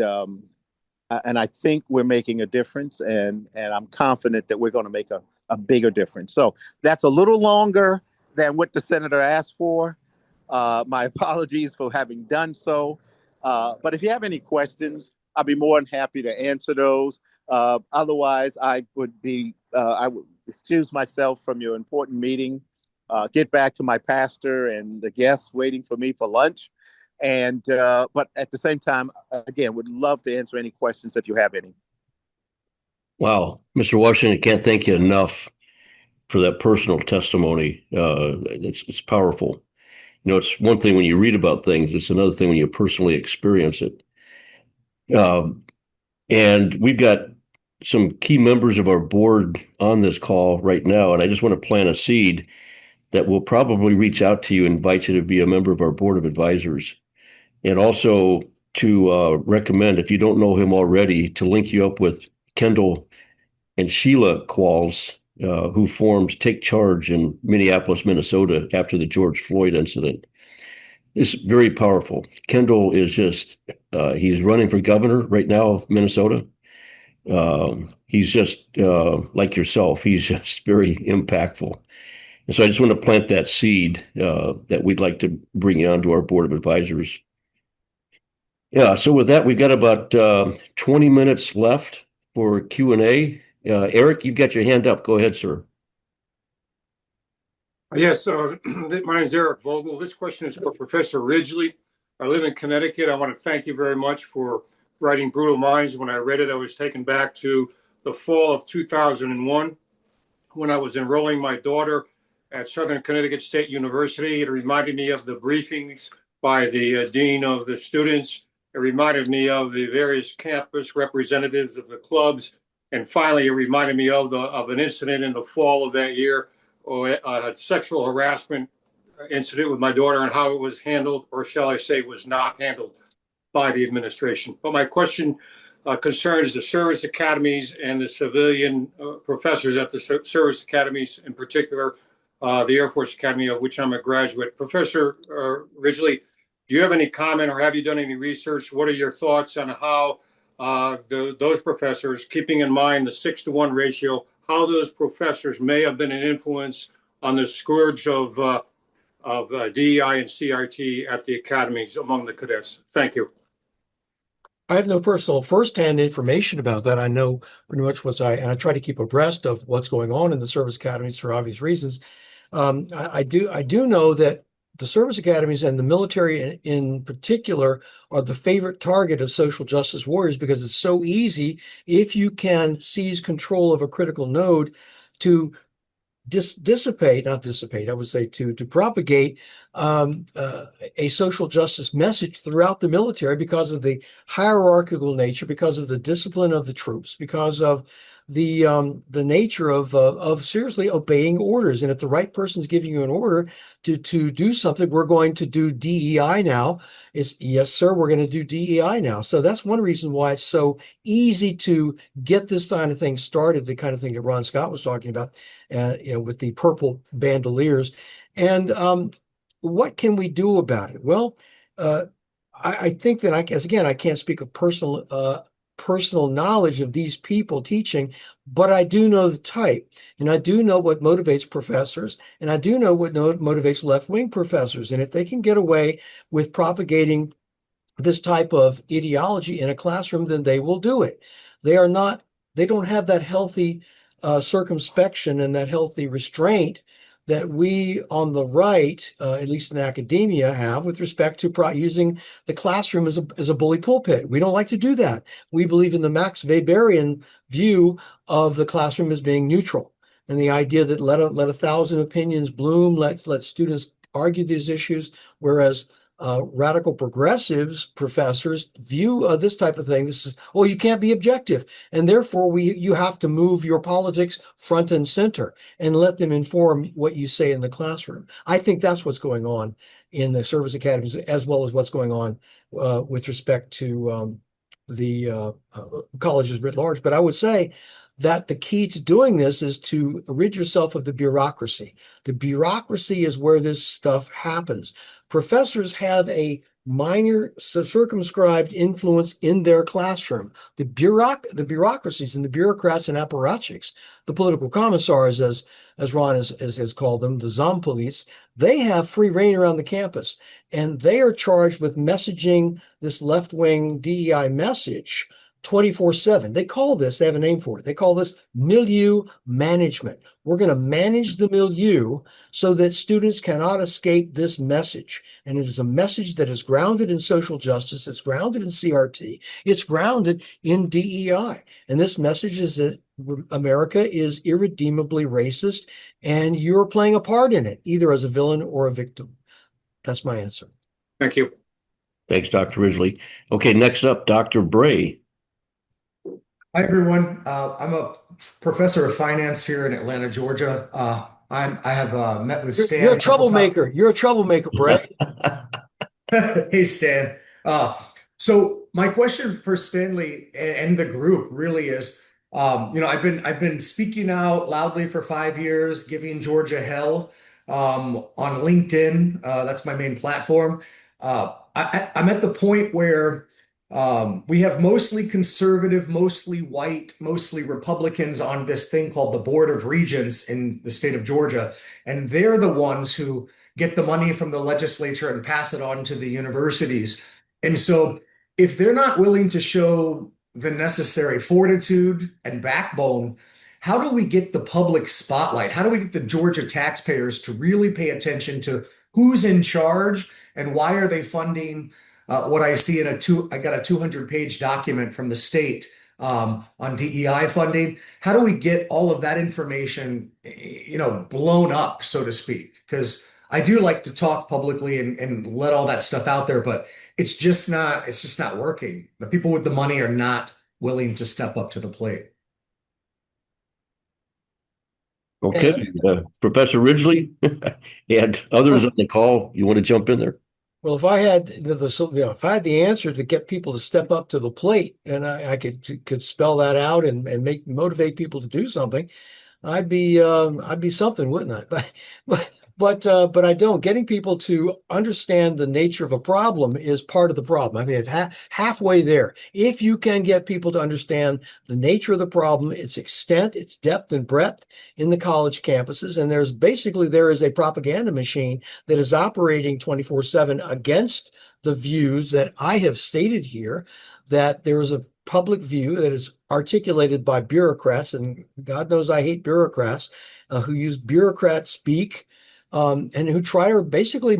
I think we're making a difference, and I'm confident that we're going to make a bigger difference. So that's a little longer than what the senator asked for. My apologies for having done so. But if you have any questions, I'll be more than happy to answer those. Otherwise, I would excuse myself from your important meeting, get back to my pastor and the guests waiting for me for lunch. But at the same time, again, would love to answer any questions if you have any. Wow, Mr. Washington, I can't thank you enough for that personal testimony. It's powerful. You know, it's one thing when you read about things, it's another thing when you personally experience it. And we've got some key members of our board on this call right now, and I just want to plant a seed that will probably reach out to you, invite you to be a member of our board of advisors, and also to recommend, if you don't know him already, to link you up with Kendall and Sheila Qualls, who formed Take Charge in Minneapolis, Minnesota after the George Floyd incident. It's very powerful. Kendall is just, he's running for governor right now of Minnesota. He's just like yourself. He's just very impactful. And so I just want to plant that seed that we'd like to bring you onto our board of advisors. Yeah, so with that, we've got about 20 minutes left for Q&A. Eric, you've got your hand up. Go ahead, sir. Yes, my name is Eric Vogel. This question is for Professor Ridgley. I live in Connecticut. I want to thank you very much for writing Brutal Minds. When I read it, I was taken back to the fall of 2001 when I was enrolling my daughter at Southern Connecticut State University. It reminded me of the briefings by the dean of the students. It reminded me of the various campus representatives of the clubs. And finally, it reminded me of an incident in the fall of that year, a sexual harassment incident with my daughter, and how it was handled, or shall I say was not handled, by the administration. But my question concerns the service academies and the civilian professors at the service academies, in particular, the Air Force Academy, of which I'm a graduate. Professor Ridgley, do you have any comment, or have you done any research? What are your thoughts on how those professors, keeping in mind the 6-to-1 ratio, how those professors may have been an influence on the scourge of DEI and CRT at the academies among the cadets? Thank you. I have no personal firsthand information about that. I know pretty much and I try to keep abreast of what's going on in the service academies for obvious reasons. I do know that the service academies and the military in particular are the favorite target of social justice warriors, because it's so easy, if you can seize control of a critical node, to propagate a social justice message throughout the military, because of the hierarchical nature, because of the discipline of the troops, because of the nature of seriously obeying orders. And if the right person's giving you an order to do something, we're going to do DEI now. It's yes, sir, we're going to do DEI now. So that's one reason why it's so easy to get this kind of thing started, the kind of thing that Ron Scott was talking about, with the purple bandoliers. And what can we do about it? Well, I think that I can't speak of personal knowledge of these people teaching, but I do know the type, and I do know what motivates professors, and I do know what motivates left-wing professors. And if they can get away with propagating this type of ideology in a classroom, then they will do it. They don't have that healthy circumspection and that healthy restraint that we on the right, at least in academia, have with respect to using the classroom as a bully pulpit. We don't like to do that. We believe in the Max Weberian view of the classroom as being neutral, and the idea that let 1,000 opinions bloom, let students argue these issues, whereas radical progressives professors view this type of thing. This is, oh, you can't be objective, and therefore you have to move your politics front and center and let them inform what you say in the classroom. I think that's what's going on in the service academies, as well as what's going on with respect to the colleges writ large. But I would say that the key to doing this is to rid yourself of the bureaucracy. The bureaucracy is where this stuff happens. Professors have a minor circumscribed influence in their classroom. The bureaucracies and the bureaucrats and apparatchiks, the political commissars, as Ron has called them, the Zompolice, they have free reign around the campus, and they are charged with messaging this left-wing DEI message 24/7. They have a name for it. They call this milieu management. We're going to manage the milieu so that students cannot escape this message. And it is a message that is grounded in social justice. It's grounded in CRT. It's grounded in DEI. And this message is that America is irredeemably racist, and you're playing a part in it, either as a villain or a victim. That's my answer. Thank you. Thanks, Dr. Ridgley. Okay, next up, Dr. Bray. Hi, everyone. I'm a professor of finance here in Atlanta, Georgia. I have met with Stan. You're a troublemaker. You're a troublemaker, Brett. Hey, Stan. So my question for Stanley and the group really is, I've been speaking out loudly for 5 years, giving Georgia hell on LinkedIn. That's my main platform. I'm at the point where we have mostly conservative, mostly white, mostly Republicans on this thing called the Board of Regents in the state of Georgia. And they're the ones who get the money from the legislature and pass it on to the universities. And so if they're not willing to show the necessary fortitude and backbone, how do we get the public spotlight? How do we get the Georgia taxpayers to really pay attention to who's in charge and why are they funding what I see in I got a 200-page document from the state on DEI funding. How do we get all of that information, blown up, so to speak? Because I do like to talk publicly and let all that stuff out there, but it's just not working. The people with the money are not willing to step up to the plate. Okay, Professor Ridgley and others on the call, you want to jump in there? Well, if I had the answer to get people to step up to the plate, and I could spell that out and motivate people to do something, I'd be something, wouldn't I? But I don't. Getting people to understand the nature of a problem is part of the problem. I mean, halfway there. If you can get people to understand the nature of the problem, its extent, its depth and breadth in the college campuses, and there is a propaganda machine that is operating 24/7 against the views that I have stated here, that there is a public view that is articulated by bureaucrats, and God knows I hate bureaucrats, who use bureaucrat speak, and who try to basically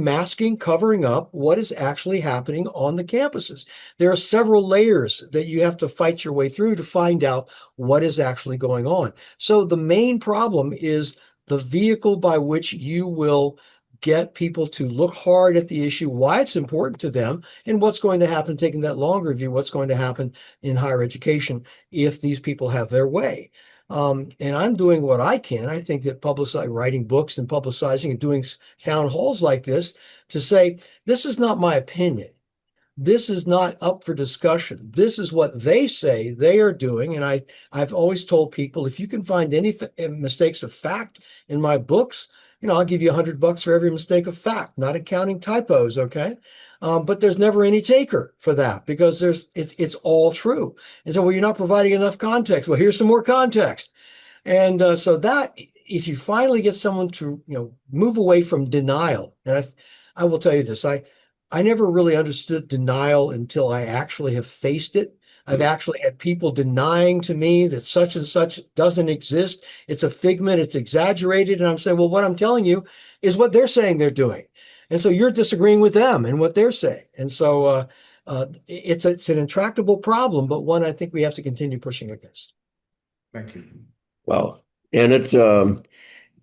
covering up what is actually happening on the campuses. There are several layers that you have to fight your way through to find out what is actually going on. So the main problem is the vehicle by which you will get people to look hard at the issue, why it's important to them, and what's going to happen, taking that longer view, what's going to happen in higher education if these people have their way. And I'm doing what I can. I think that writing books and publicizing and doing town halls like this to say, this is not my opinion. This is not up for discussion. This is what they say they are doing. And I've always told people, if you can find any mistakes of fact in my books, I'll give you $100 for every mistake of fact, not counting typos. Okay. But there's never any taker for that because it's all true. And so, well, you're not providing enough context. Well, here's some more context. And so that if you finally get someone to, move away from denial, and I will tell you this, I I never really understood denial until I actually have faced it. I've actually had people denying to me that such and such doesn't exist. It's a figment, it's exaggerated. And I'm saying, well, what I'm telling you is what they're saying they're doing. And so you're disagreeing with them and what they're saying. And so it's an intractable problem, but one I think we have to continue pushing against. Thank you. Wow. And it's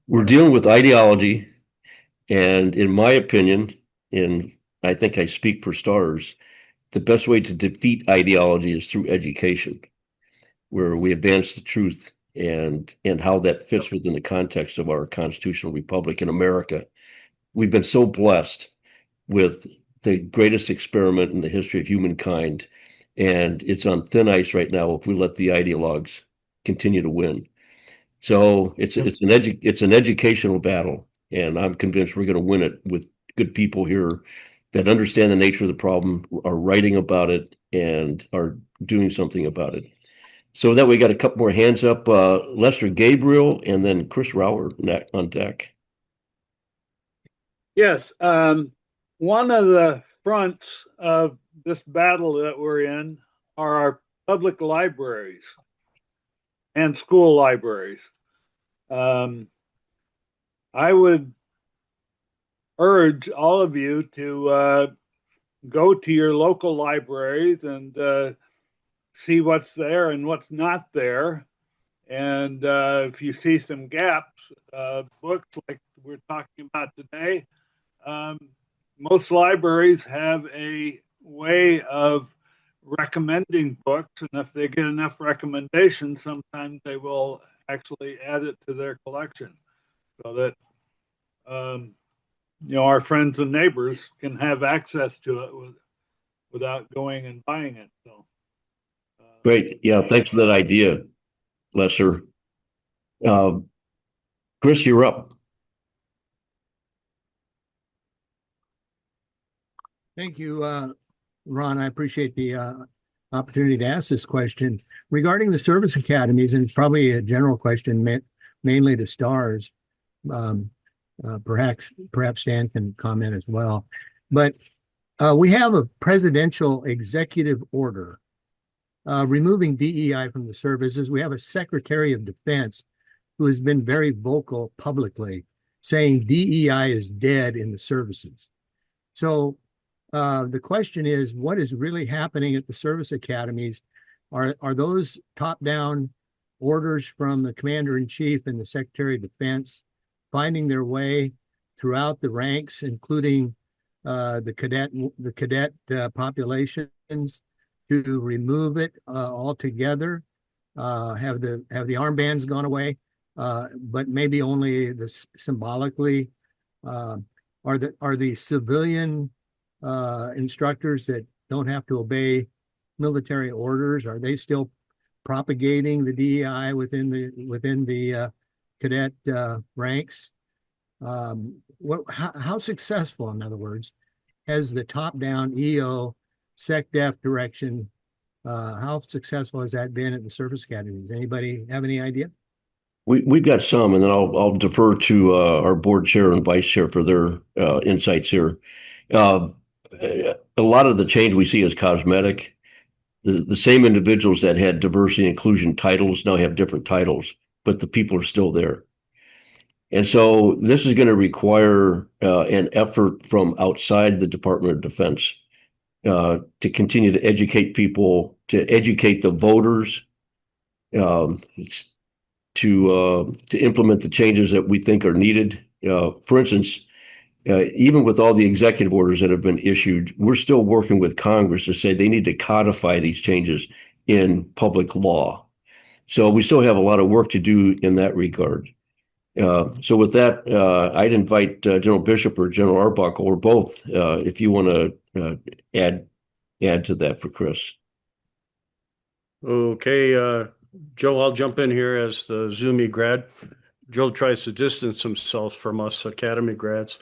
we're dealing with ideology, and in my opinion, and I think I speak for STARS, the best way to defeat ideology is through education, where we advance the truth and how that fits within the context of our constitutional republic in America. We've been so blessed with the greatest experiment in the history of humankind, and it's on thin ice right now if we let the ideologues continue to win. So it's an educational battle, and I'm convinced we're going to win it with good people here that understand the nature of the problem, are writing about it, and are doing something about it. So that we got a couple more hands up. Lester Gabriel and then Chris Rauer on deck. Yes, one of the fronts of this battle that we're in are our public libraries and school libraries. I would urge all of you to go to your local libraries and see what's there and what's not there. And if you see some gaps, books like we're talking about today, most libraries have a way of recommending books, and if they get enough recommendations, sometimes they will actually add it to their collection so that our friends and neighbors can have access to it without going and buying it. So Great. Yeah, thanks for that idea, Lester. Chris, you're up. Thank you, Ron. I appreciate the opportunity to ask this question. Regarding the service academies, and it's probably a general question mainly to STARS, perhaps Stan can comment as well. But we have a presidential executive order removing DEI from the services. We have a Secretary of Defense who has been very vocal publicly saying DEI is dead in the services. So the question is, what is really happening at the service academies? Are those top-down orders from the Commander-in-Chief and the Secretary of Defense finding their way throughout the ranks, including the cadet populations, to remove it altogether? Have the armbands gone away? But maybe only symbolically. Are the civilian instructors that don't have to obey military orders, are they still propagating the DEI within the cadet ranks? How successful, in other words, has the top-down EO SecDef direction? How successful has that been at the service academies? Anybody have any idea? We've got some, and then I'll defer to our board chair and vice chair for their insights here. A lot of the change we see is cosmetic. The same individuals that had diversity and inclusion titles now have different titles, but the people are still there. And so this is going to require an effort from outside the Department of Defense to continue to educate people, to educate the voters, to implement the changes that we think are needed. For instance, even with all the executive orders that have been issued, we're still working with Congress to say they need to codify these changes in public law. So we still have a lot of work to do in that regard. So with that, I'd invite General Bishop or General Arbuckle or both, if you want to add to that for Chris. Okay, Joe, I'll jump in here as the Zoomy grad. Joe tries to distance himself from us academy grads.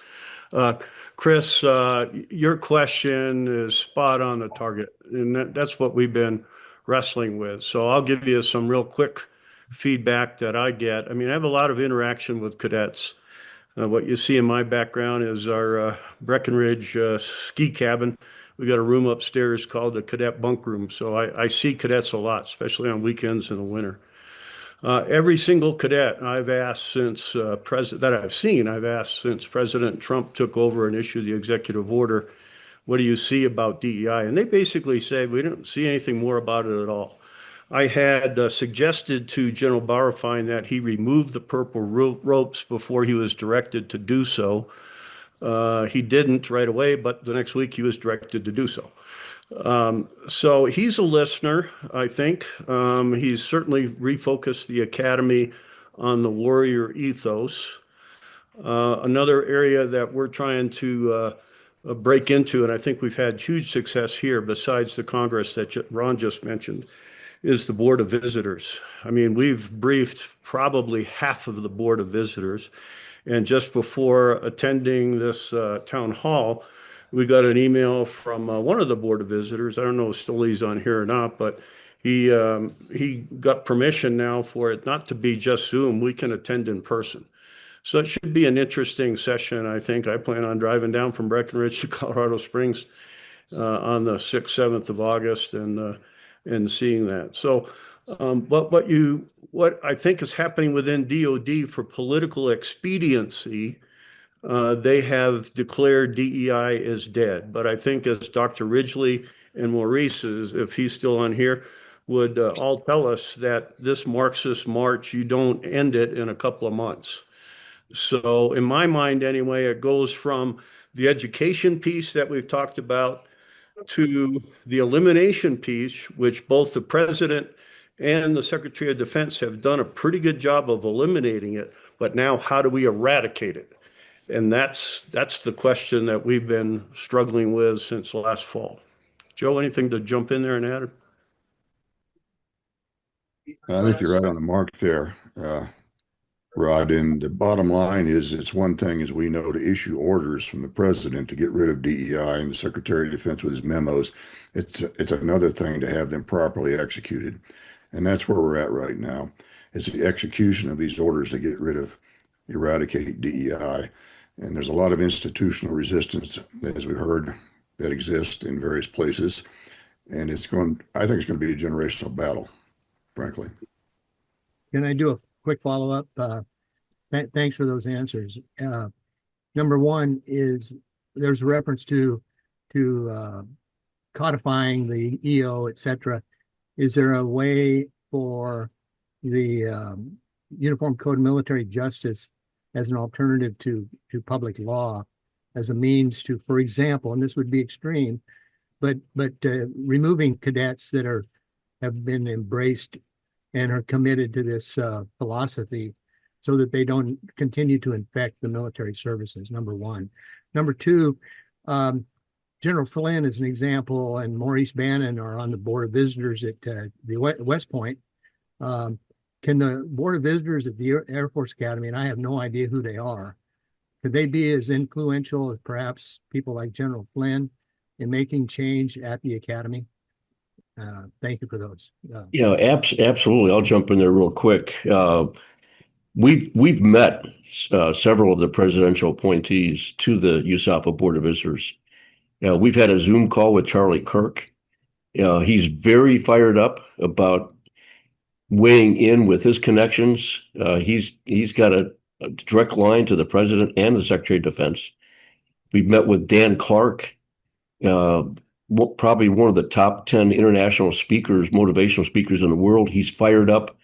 Chris, your question is spot on the target, and that's what we've been wrestling with. So I'll give you some real quick feedback that I get. I mean, I have a lot of interaction with cadets. What you see in my background is our Breckenridge ski cabin. We got a room upstairs called the cadet bunk room. So I see cadets a lot, especially on weekends in the winter. Every single cadet I've asked since I've asked since President Trump took over and issued the executive order, what do you see about DEI? And they basically say, we don't see anything more about it at all. I had suggested to General Bauerfeind that he remove the purple ropes before he was directed to do so. He didn't right away, but the next week he was directed to do so. So he's a listener, I think. He's certainly refocused the academy on the warrior ethos. Another area that we're trying to break into, and I think we've had huge success here besides the Congress that Ron just mentioned, is the Board of Visitors. I mean, we've briefed probably half of the Board of Visitors. And just before attending this town hall, we got an email from one of the Board of Visitors. I don't know if Stoley's on here or not, but he got permission now for it not to be just Zoom. We can attend in person. So it should be an interesting session, I think. I plan on driving down from Breckenridge to Colorado Springs on the 6th, 7th of August and seeing that. So but what I think is happening within DOD for political expediency, they have declared DEI as dead. But I think as Dr. Ridgley and Maurice, if he's still on here, would all tell us that this Marxist march, you don't end it in a couple of months. So in my mind, anyway, it goes from the education piece that we've talked about to the elimination piece, which both the president and the Secretary of Defense have done a pretty good job of eliminating it. But now how do we eradicate it? And that's the question that we've been struggling with since last fall. Joe, anything to jump in there and add? I think you're right on the mark there, Rod. And the bottom line is, it's one thing, as we know, to issue orders from the president to get rid of DEI and the Secretary of Defense with his memos. It's another thing to have them properly executed. And that's where we're at right now. It's the execution of these orders to get rid of, eradicate DEI. And there's a lot of institutional resistance, as we heard, that exists in various places. And I think it's going to be a generational battle, frankly. Can I do a quick follow-up? Thanks for those answers. Number one is there's a reference to codifying the EO, et cetera. Is there a way for the Uniform Code of Military Justice as an alternative to public law, as a means to, for example, and this would be extreme, but removing cadets that have been embraced and are committed to this philosophy so that they don't continue to infect the military services, number one. Number two, General Flynn is an example, and Maurice Bannon are on the Board of Visitors at the West Point. Can the Board of Visitors at the Air Force Academy, and I have no idea who they are, could they be as influential as perhaps people like General Flynn in making change at the Academy? Thank you for those. Yeah, absolutely. I'll jump in there real quick. We've met several of the presidential appointees to the USAFA Board of Visitors. We've had a Zoom call with Charlie Kirk. He's very fired up about weighing in with his connections. He's got a direct line to the president and the Secretary of Defense. We've met with Dan Clark, probably one of the top 10 international speakers, motivational speakers in the world. He's fired up.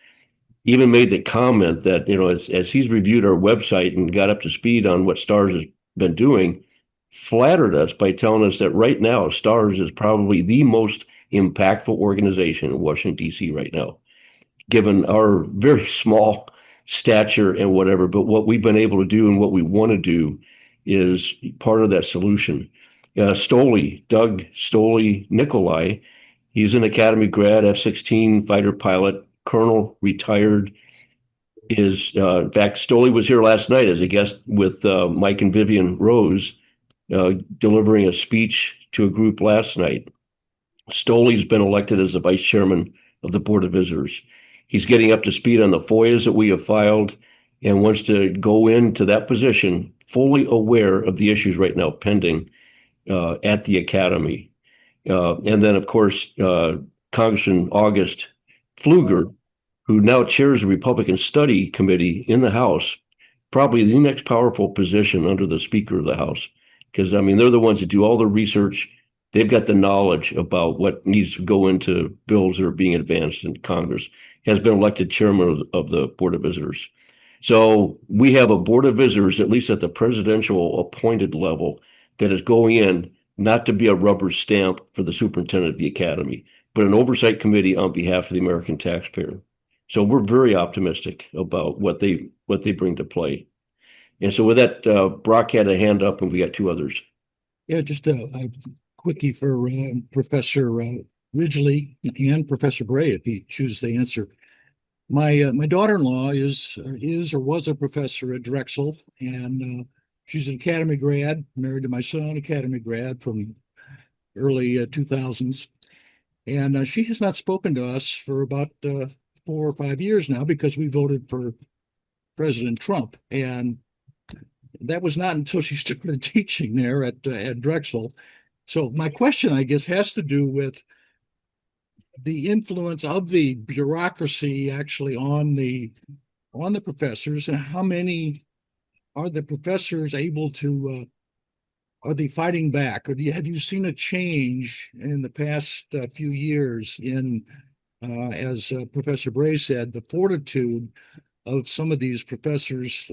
Even made the comment that, as he's reviewed our website and got up to speed on what STARS has been doing, flattered us by telling us that right now STARS is probably the most impactful organization in Washington, D.C. right now, given our very small stature and whatever. But what we've been able to do and what we want to do is part of that solution. Doug Stoley Nikolai, he's an Academy grad, F-16 fighter pilot, colonel, retired. In fact, Stoley was here last night as a guest with Mike and Vivian Rose, delivering a speech to a group last night. Stoley's been elected as the vice chairman of the Board of Visitors. He's getting up to speed on the FOIAs that we have filed, and wants to go into that position fully aware of the issues right now pending at the academy. And then, of course, Congressman August Pfluger, who now chairs the Republican Study Committee in the House, probably the next powerful position under the Speaker of the House. Because, I mean, they're the ones that do all the research. They've got the knowledge about what needs to go into bills that are being advanced in Congress. Has been elected chairman of the Board of Visitors. So we have a Board of Visitors, at least at the presidential appointed level, that is going in not to be a rubber stamp for the superintendent of the academy, but an oversight committee on behalf of the American taxpayer. So we're very optimistic about what they bring to play. And so with that, Brock had a hand up, and we got two others. Yeah, just a quickie for Professor Ridgley and Professor Bray, if he chooses to answer. My daughter-in-law is or was a professor at Drexel, and she's an academy grad, married to my son, academy grad from early 2000s. And she has not spoken to us for about 4 or 5 years now because we voted for President Trump. And that was not until she started teaching there at Drexel. So my question, I guess, has to do with the influence of the bureaucracy actually on the professors, and how many are the professors able to are they fighting back, or have you seen a change in the past few years in as Professor Bray said, the fortitude of some of these professors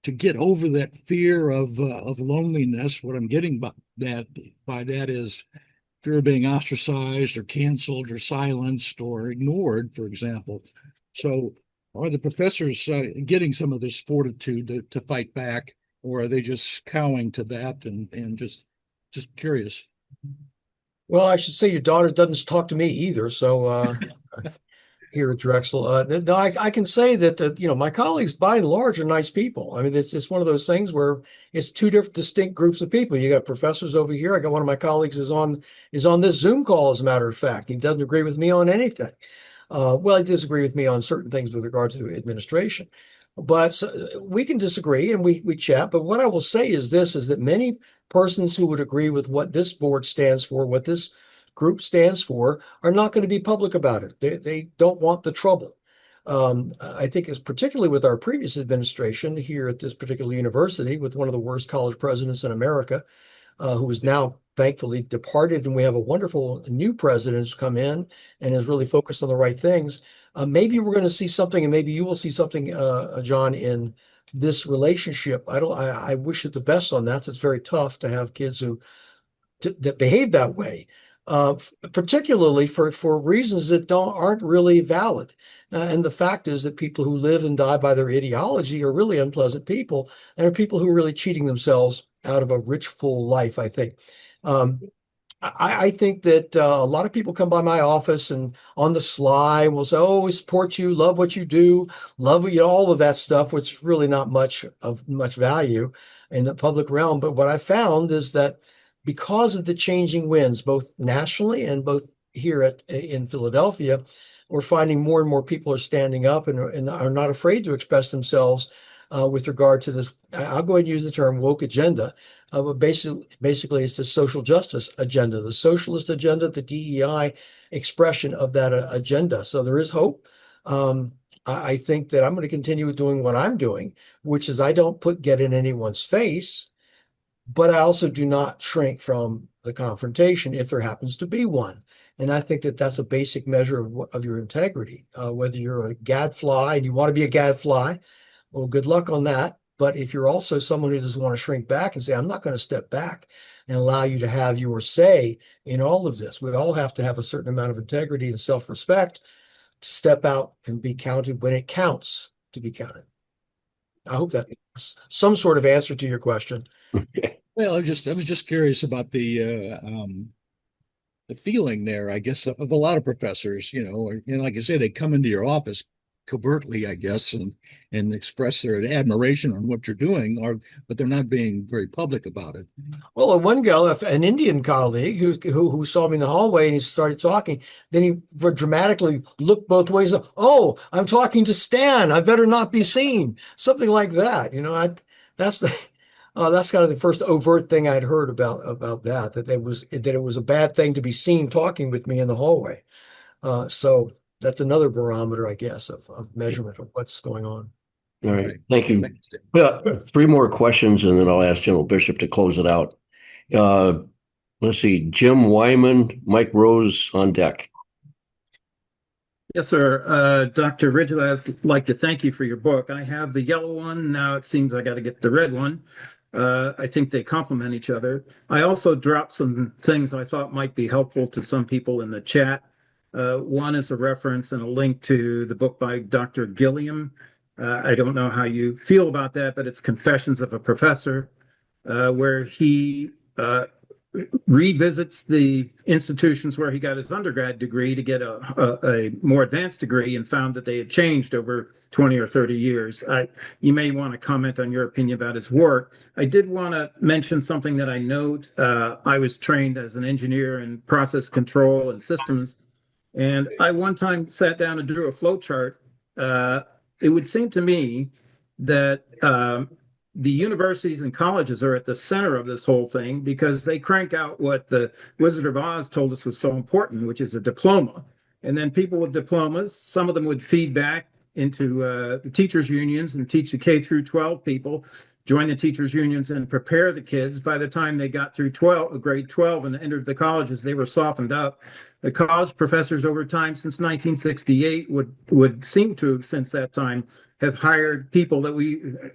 to get over that fear of loneliness? What I'm getting by that is fear of being ostracized or canceled or silenced or ignored, for example. So are the professors getting some of this fortitude to fight back, or are they just cowing to that and just curious? Well, I should say your daughter doesn't talk to me either. So here at Drexel, no, I can say that my colleagues by and large are nice people. I mean, it's one of those things where it's two different distinct groups of people. You got professors over here. I got one of my colleagues is on this Zoom call, as a matter of fact. He doesn't agree with me on anything. Well, he disagree with me on certain things with regard to administration. But we can disagree and we chat. But what I will say is this, is that many persons who would agree with what this board stands for, what this group stands for, are not going to be public about it. They don't want the trouble. I think it's particularly with our previous administration here at this particular university, with one of the worst college presidents in America, who is now thankfully departed, and we have a wonderful new president who's come in and is really focused on the right things. Maybe we're going to see something, and maybe you will see something, John, in this relationship. I wish it the best on that. It's very tough to have kids that behave that way, particularly for reasons that aren't really valid. And the fact is that people who live and die by their ideology are really unpleasant people, and are people who are really cheating themselves out of a rich, full life, I think. I think that a lot of people come by my office and on the sly will say, "Oh, we support you, love what you do, love all of that stuff," which is really not much value in the public realm. But what I found is that because of the changing winds, both nationally and both here in Philadelphia, we're finding more and more people are standing up and are not afraid to express themselves with regard to this. I'll go ahead and use the term woke agenda. But basically, it's the social justice agenda, the socialist agenda, the DEI expression of that agenda. So there is hope. I think that I'm going to continue doing what I'm doing, which is I don't get in anyone's face, but I also do not shrink from the confrontation if there happens to be one. And I think that that's a basic measure of your integrity. Whether you're a gadfly and you want to be a gadfly, well, good luck on that. But if you're also someone who doesn't want to shrink back and say, "I'm not going to step back and allow you to have your say in all of this," we all have to have a certain amount of integrity and self-respect to step out and be counted when it counts to be counted. I hope that some sort of answer to your question. Well, I was just curious about the feeling there, I guess, of a lot of professors. Like I say, they come into your office covertly, I guess, and express their admiration on what you're doing, but they're not being very public about it. Well, one girl, an Indian colleague who saw me in the hallway and he started talking, then he dramatically looked both ways. Oh, I'm talking to Stan. I better not be seen. Something like that. That's the that's kind of the first overt thing I'd heard about that it was a bad thing to be seen talking with me in the hallway. So that's another barometer, I guess, of measurement of what's going on. All right. Thank you. Three more questions, and then I'll ask General Bishop to close it out. Let's see. Jim Wyman, Mike Rose on deck. Yes, sir. Dr. Ridgley, I'd like to thank you for your book. I have the yellow one. Now it seems I got to get the red one. I think they complement each other. I also dropped some things I thought might be helpful to some people in the chat. One is a reference and a link to the book by Dr. Gilliam. I don't know how you feel about that, but it's Confessions of a Professor, where he revisits the institutions where he got his undergrad degree to get a more advanced degree, and found that they had changed over 20 or 30 years. You may want to comment on your opinion about his work. I did want to mention something that I note. I was trained as an engineer in process control and systems, and I one time sat down and drew a flow chart. It would seem to me that the universities and colleges are at the center of this whole thing, because they crank out what the Wizard of Oz told us was so important, which is a diploma. And then people with diplomas, some of them would feed back into the teachers' unions and teach the K through 12 people, join the teachers' unions and prepare the kids. By the time they got through grade 12 and entered the colleges, they were softened up. The college professors over time since 1968 would seem to, since that time, have hired people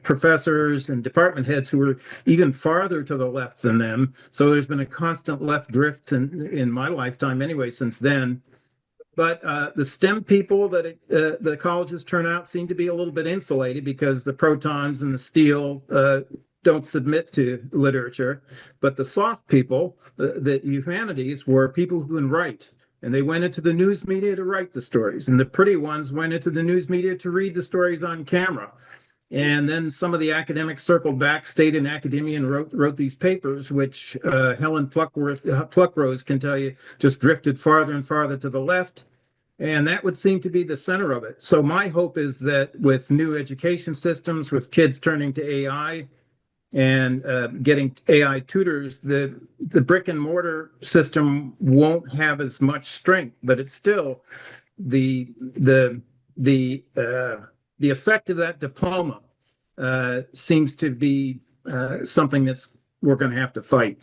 professors and department heads who were even farther to the left than them. So there's been a constant left drift in my lifetime anyway since then. But the STEM people that the colleges turn out seem to be a little bit insulated, because the protons and the steel don't submit to literature. But the soft people, the humanities, were people who can write. And they went into the news media to write the stories. And the pretty ones went into the news media to read the stories on camera. And then some of the academics circled back, stayed in academia, and wrote these papers, which Helen Pluckrose can tell you just drifted farther and farther to the left. And that would seem to be the center of it. So my hope is that with new education systems, with kids turning to AI and getting AI tutors, the brick and mortar system won't have as much strength, but it's still the effect of that diploma seems to be something we're going to have to fight.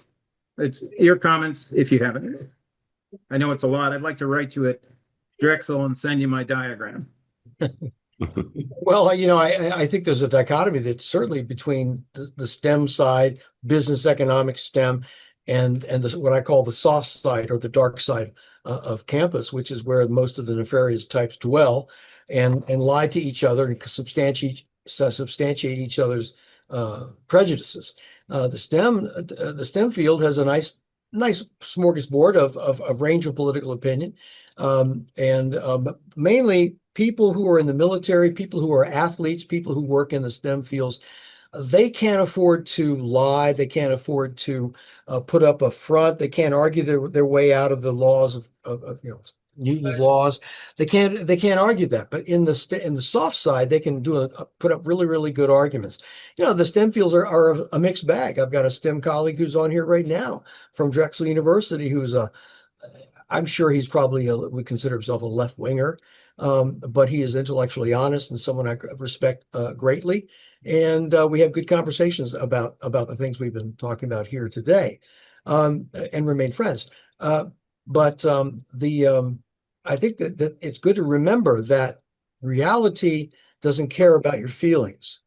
It's your comments, if you haven't. I know it's a lot. I'd like to write you at Drexel and send you my diagram. Well, I think there's a dichotomy that's certainly between the STEM side, business, economics, STEM, and what I call the soft side or the dark side of campus, which is where most of the nefarious types dwell and lie to each other and substantiate each other's prejudices. The STEM field has a nice smorgasbord of a range of political opinion, and mainly people who are in the military, people who are athletes, people who work in the STEM fields. They can't afford to lie. They can't afford to put up a front. They can't argue their way out of the laws of Newton's laws. They can't argue that. But in the soft side, they can put up really, really good arguments. The STEM fields are a mixed bag. I've got a STEM colleague who's on here right now from Drexel University, who's I'm sure he's probably would consider himself a left winger, but he is intellectually honest and someone I respect greatly. And we have good conversations about the things we've been talking about here today, and remain friends. But I think that it's good to remember that reality doesn't care about your feelings,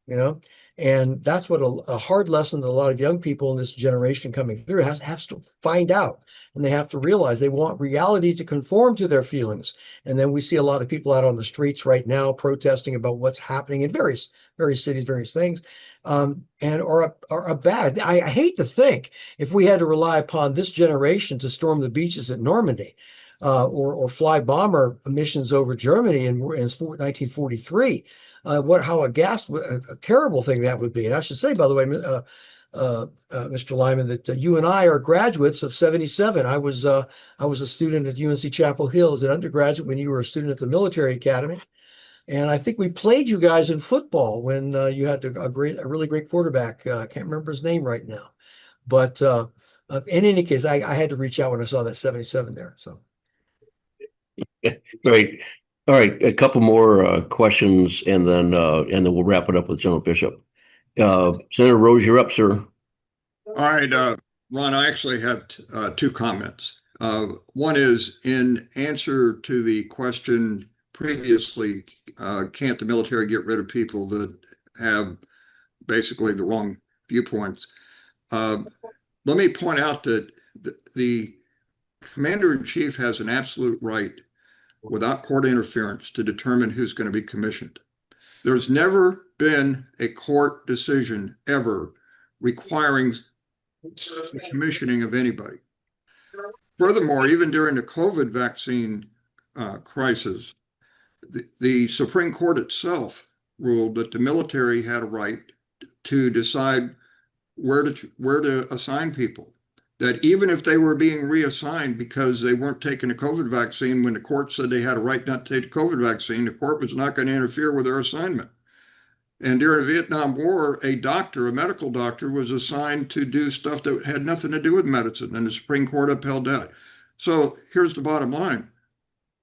and that's what a hard lesson that a lot of young people in this generation coming through has to find out. And they have to realize they want reality to conform to their feelings. And then we see a lot of people out on the streets right now protesting about what's happening in various cities, various things, and are bad. I hate to think if we had to rely upon this generation to storm the beaches at Normandy, or fly bomber missions over Germany in 1943. How a terrible thing that would be. And I should say, by the way, Mr. Lyman, that you and I are graduates of '77. I was a student at UNC Chapel Hill as an undergraduate when you were a student at the military academy. And I think we played you guys in football when you had a really great quarterback. I can't remember his name right now. But in any case, I had to reach out when I saw that 77 there. So. Great. All right. A couple more questions and then we'll wrap it up with General Bishop. Senator Rose, you're up, sir. All right, Ron, I actually have two comments. One is in answer to the question previously, can't the military get rid of people that have basically the wrong viewpoints? Let me point out that the commander-in-chief has an absolute right, without court interference, to determine who's going to be commissioned. There's never been a court decision ever requiring the commissioning of anybody. Furthermore, even during the COVID vaccine crisis, the Supreme Court itself ruled that the military had a right to decide where to assign people. That even if they were being reassigned because they weren't taking a COVID vaccine, when the court said they had a right not to take the COVID vaccine, the court was not going to interfere with their assignment. And during the Vietnam War, a medical doctor, was assigned to do stuff that had nothing to do with medicine, and the Supreme Court upheld that. So here's the bottom line.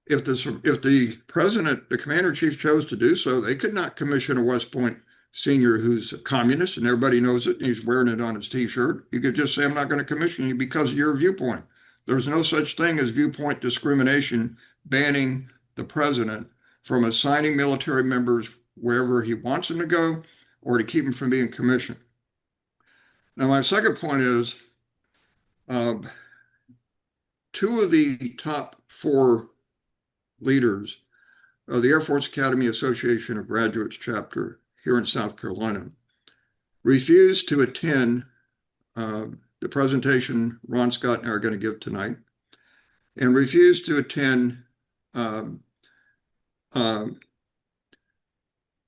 If the president, the commander-in-chief, chose to do so, they could not commission a West Point senior who's a communist, and everybody knows it, and he's wearing it on his T-shirt. You could just say, I'm not going to commission you because of your viewpoint. There's no such thing as viewpoint discrimination banning the president from assigning military members wherever he wants them to go or to keep them from being commissioned. Now, my second point is two of the top 4 leaders of the Air Force Academy Association of Graduates chapter here in South Carolina refused to attend the presentation Ron Scott and I are going to give tonight, and refused to attend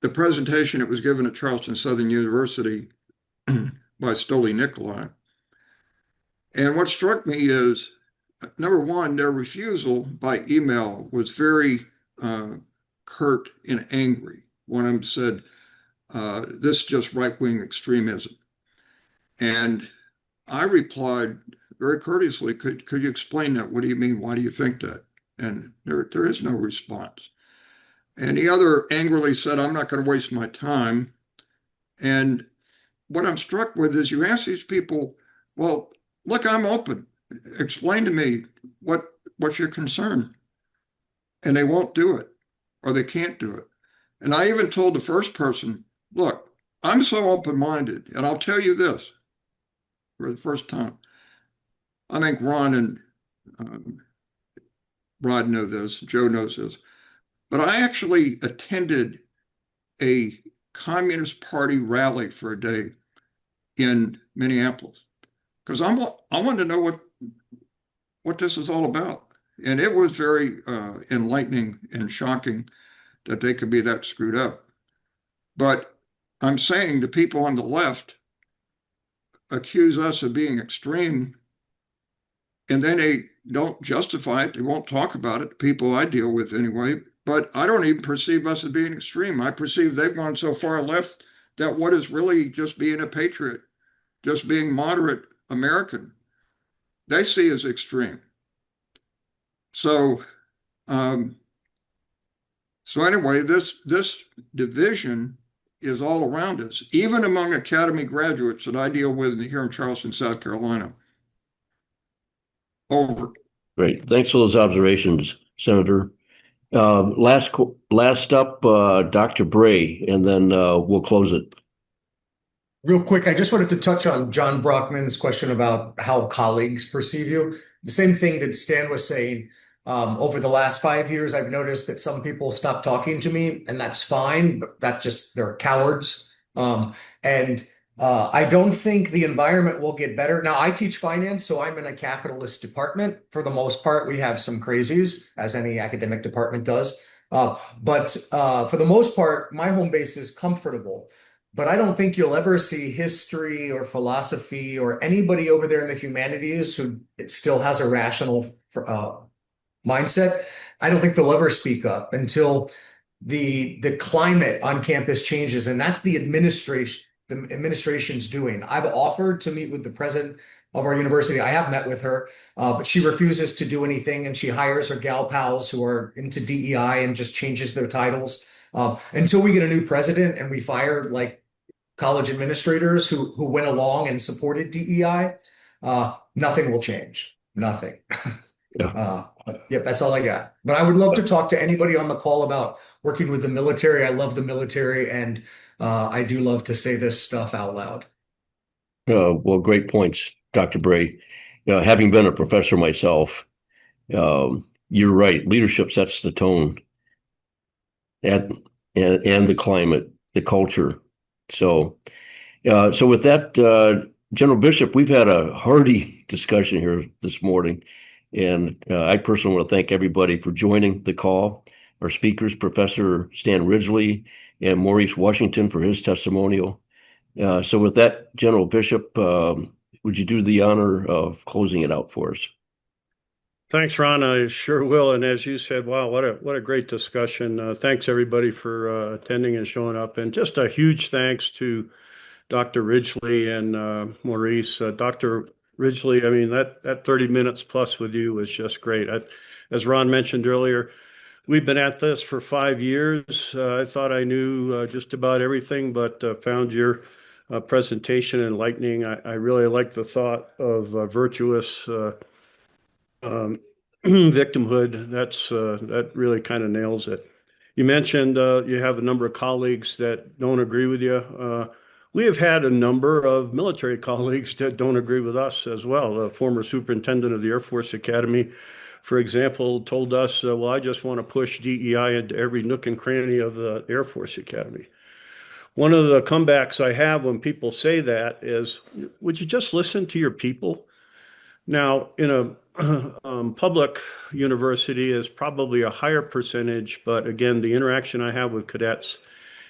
the presentation that was given at Charleston Southern University by Stoli Nikolai. And what struck me is, number one, their refusal by email was very curt and angry. One of them said, this is just right-wing extremism. And I replied very courteously, could you explain that? What do you mean? Why do you think that? And there is no response. And the other angrily said, I'm not going to waste my time. And what I'm struck with is you ask these people, well, look, I'm open. Explain to me what's your concern. And they won't do it, or they can't do it. And I even told the first person, look, I'm so open-minded, and I'll tell you this for the first time. I think Ron and Rod know this, Joe knows this, but I actually attended a Communist Party rally for a day in Minneapolis because I wanted to know what this is all about. And it was very enlightening and shocking that they could be that screwed up. But I'm saying the people on the left accuse us of being extreme, and then they don't justify it. They won't talk about it, the people I deal with anyway. But I don't even perceive us as being extreme. I perceive they've gone so far left that what is really just being a patriot, just being moderate American, they see as extreme. So anyway, this division is all around us, even among Academy graduates that I deal with here in Charleston, South Carolina. Over. Great. Thanks for those observations, Senator. Last up, Dr. Bray, and then we'll close it. Real quick, I just wanted to touch on John Brockman's question about how colleagues perceive you. The same thing that Stan was saying. Over the last 5 years, I've noticed that some people stop talking to me, and that's fine, but they're cowards. And I don't think the environment will get better. Now, I teach finance, so I'm in a capitalist department. For the most part, we have some crazies, as any academic department does. But for the most part, my home base is comfortable. But I don't think you'll ever see history or philosophy or anybody over there in the humanities who still has a rational mindset. I don't think they'll ever speak up until the climate on campus changes, and that's the administration's doing. I've offered to meet with the president of our university. I have met with her, but she refuses to do anything, and she hires her gal pals who are into DEI and just changes their titles. Until we get a new president and we fire like college administrators who went along and supported DEI, nothing will change. Nothing. Yep, that's all I got. But I would love to talk to anybody on the call about working with the military. I love the military, and I do love to say this stuff out loud. Well, great points, Dr. Bray. Having been a professor myself, you're right. Leadership sets the tone and the climate, the culture. So with that, General Bishop, we've had a hearty discussion here this morning. And I personally want to thank everybody for joining the call. Our speakers, Professor Stan Ridgley and Maurice Washington, for his testimonial. So with that, General Bishop, would you do the honor of closing it out for us? Thanks, Ron. I sure will. And as you said, wow, what a great discussion. Thanks everybody for attending and showing up. And just a huge thanks to Dr. Ridgley and Maurice. Dr. Ridgley, I mean, that 30 minutes plus with you was just great. As Ron mentioned earlier, we've been at this for 5 years. I thought I knew just about everything, but found your presentation enlightening. I really like the thought of virtuous victimhood. That really kind of nails it. You mentioned you have a number of colleagues that don't agree with you. We have had a number of military colleagues that don't agree with us as well. The former superintendent of the Air Force Academy, for example, told us, well, I just want to push DEI into every nook and cranny of the Air Force Academy. One of the comebacks I have when people say that is, would you just listen to your people? Now, in a public university is probably a higher percentage, but again, the interaction I have with cadets,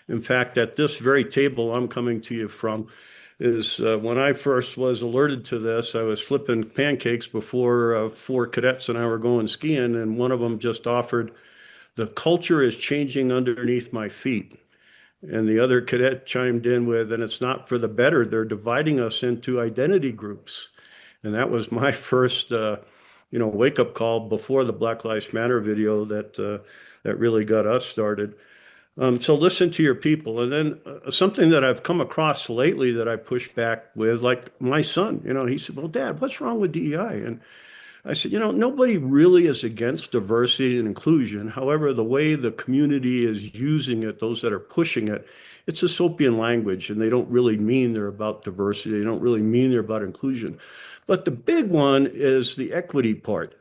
in fact, at this very table I'm coming to you from, is when I first was alerted to this, I was flipping pancakes before 4 cadets and I were going skiing, and one of them just offered, the culture is changing underneath my feet. And the other cadet chimed in with, and it's not for the better, they're dividing us into identity groups. And that was my first wake-up call before the Black Lives Matter video that really got us started. So listen to your people. And then something that I've come across lately that I push back with, like my son, he said, well, Dad, what's wrong with DEI? And I said, nobody really is against diversity and inclusion. However, the way the community is using it, those that are pushing it, it's utopian language, and they don't really mean they're about diversity. They don't really mean they're about inclusion. But the big one is the equity part.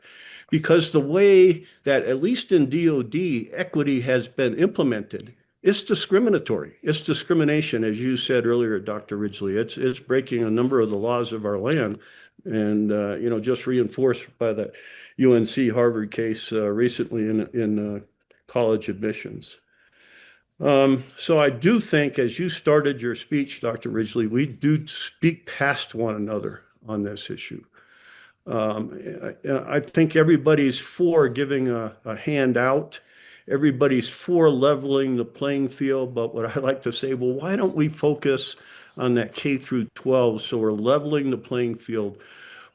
Because the way that, at least in DOD, equity has been implemented, it's discriminatory. It's discrimination, as you said earlier, Dr. Ridgley. It's breaking a number of the laws of our land, and just reinforced by the UNC Harvard case recently in college admissions. So I do think, as you started your speech, Dr. Ridgley, we do speak past one another on this issue. I think everybody's for giving a hand out. Everybody's for leveling the playing field. But what I like to say, well, why don't we focus on that K through 12? So we're leveling the playing field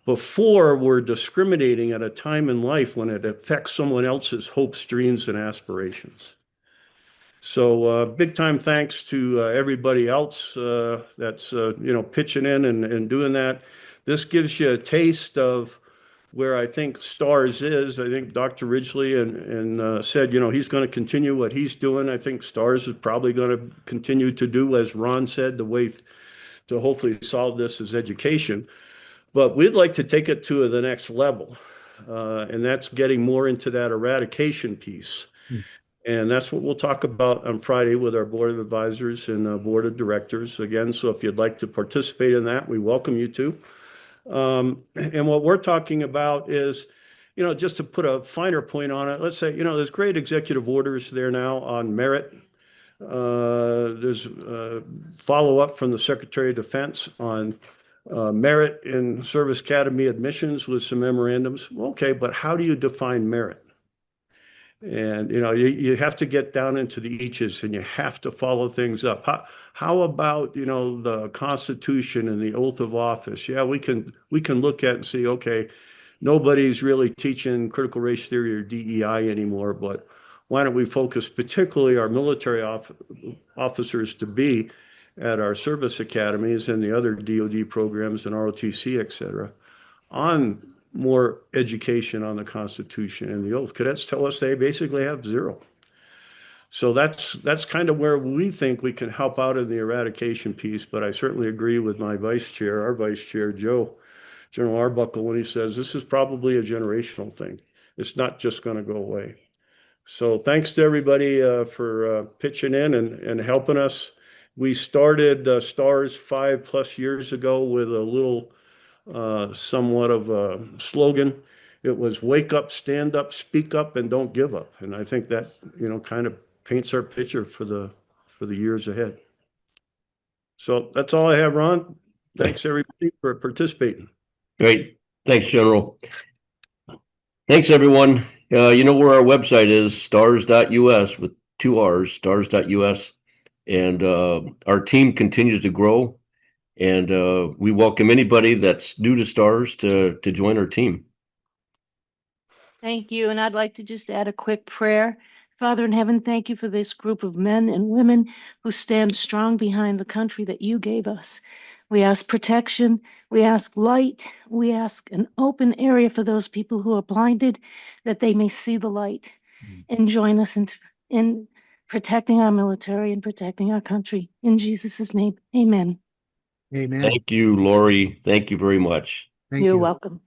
before we're discriminating at a time in life when it affects someone else's hopes, dreams, and aspirations. So big time thanks to everybody else that's pitching in and doing that. This gives you a taste of where I think STARS is. I think Dr. Ridgley and said, he's going to continue what he's doing. I think STARS is probably going to continue to do, as Ron said, the way to hopefully solve this is education. But we'd like to take it to the next level, and that's getting more into that eradication piece. And that's what we'll talk about on Friday with our board of advisors and board of directors again. So if you'd like to participate in that, we welcome you to. And what we're talking about is, just to put a finer point on it, let's say, there's great executive orders there now on merit. There's follow-up from the Secretary of Defense on merit in service academy admissions with some memorandums. Okay, but how do you define merit? And, you have to get down into the eaches and you have to follow things up. How about, the Constitution and the oath of office? Yeah, we can look at and see, okay, nobody's really teaching critical race theory or DEI anymore, but why don't we focus particularly our military officers to be at our service academies and the other DoD programs and ROTC, et cetera, on more education on the Constitution and the oath. Cadets tell us they basically have zero. So that's kind of where we think we can help out in the eradication piece. But I certainly agree with my vice chair, our vice chair, General Arbuckle, when he says this is probably a generational thing. It's not just going to go away. So thanks to everybody for pitching in and helping us. We started STARS 5+ years ago with a little somewhat of a slogan. It was wake up, stand up, speak up, and don't give up. And I think that, kind of paints our picture for the years ahead. So that's all I have, Ron. Thanks everybody for participating. Great. Thanks, General. Thanks, everyone. You know where our website is, stars.us with 2 R's, stars.us. And our team continues to grow. And we welcome anybody that's new to STARS to join our team. Thank you. And I'd like to just add a quick prayer. Father in heaven, thank you for this group of men and women who stand strong behind the country that you gave us. We ask protection. We ask light. We ask an open area for those people who are blinded, that they may see the light and join us in protecting our military and protecting our country. In Jesus' name, amen. Amen. Thank you, Lori. Thank you very much. Thank You're you. welcome.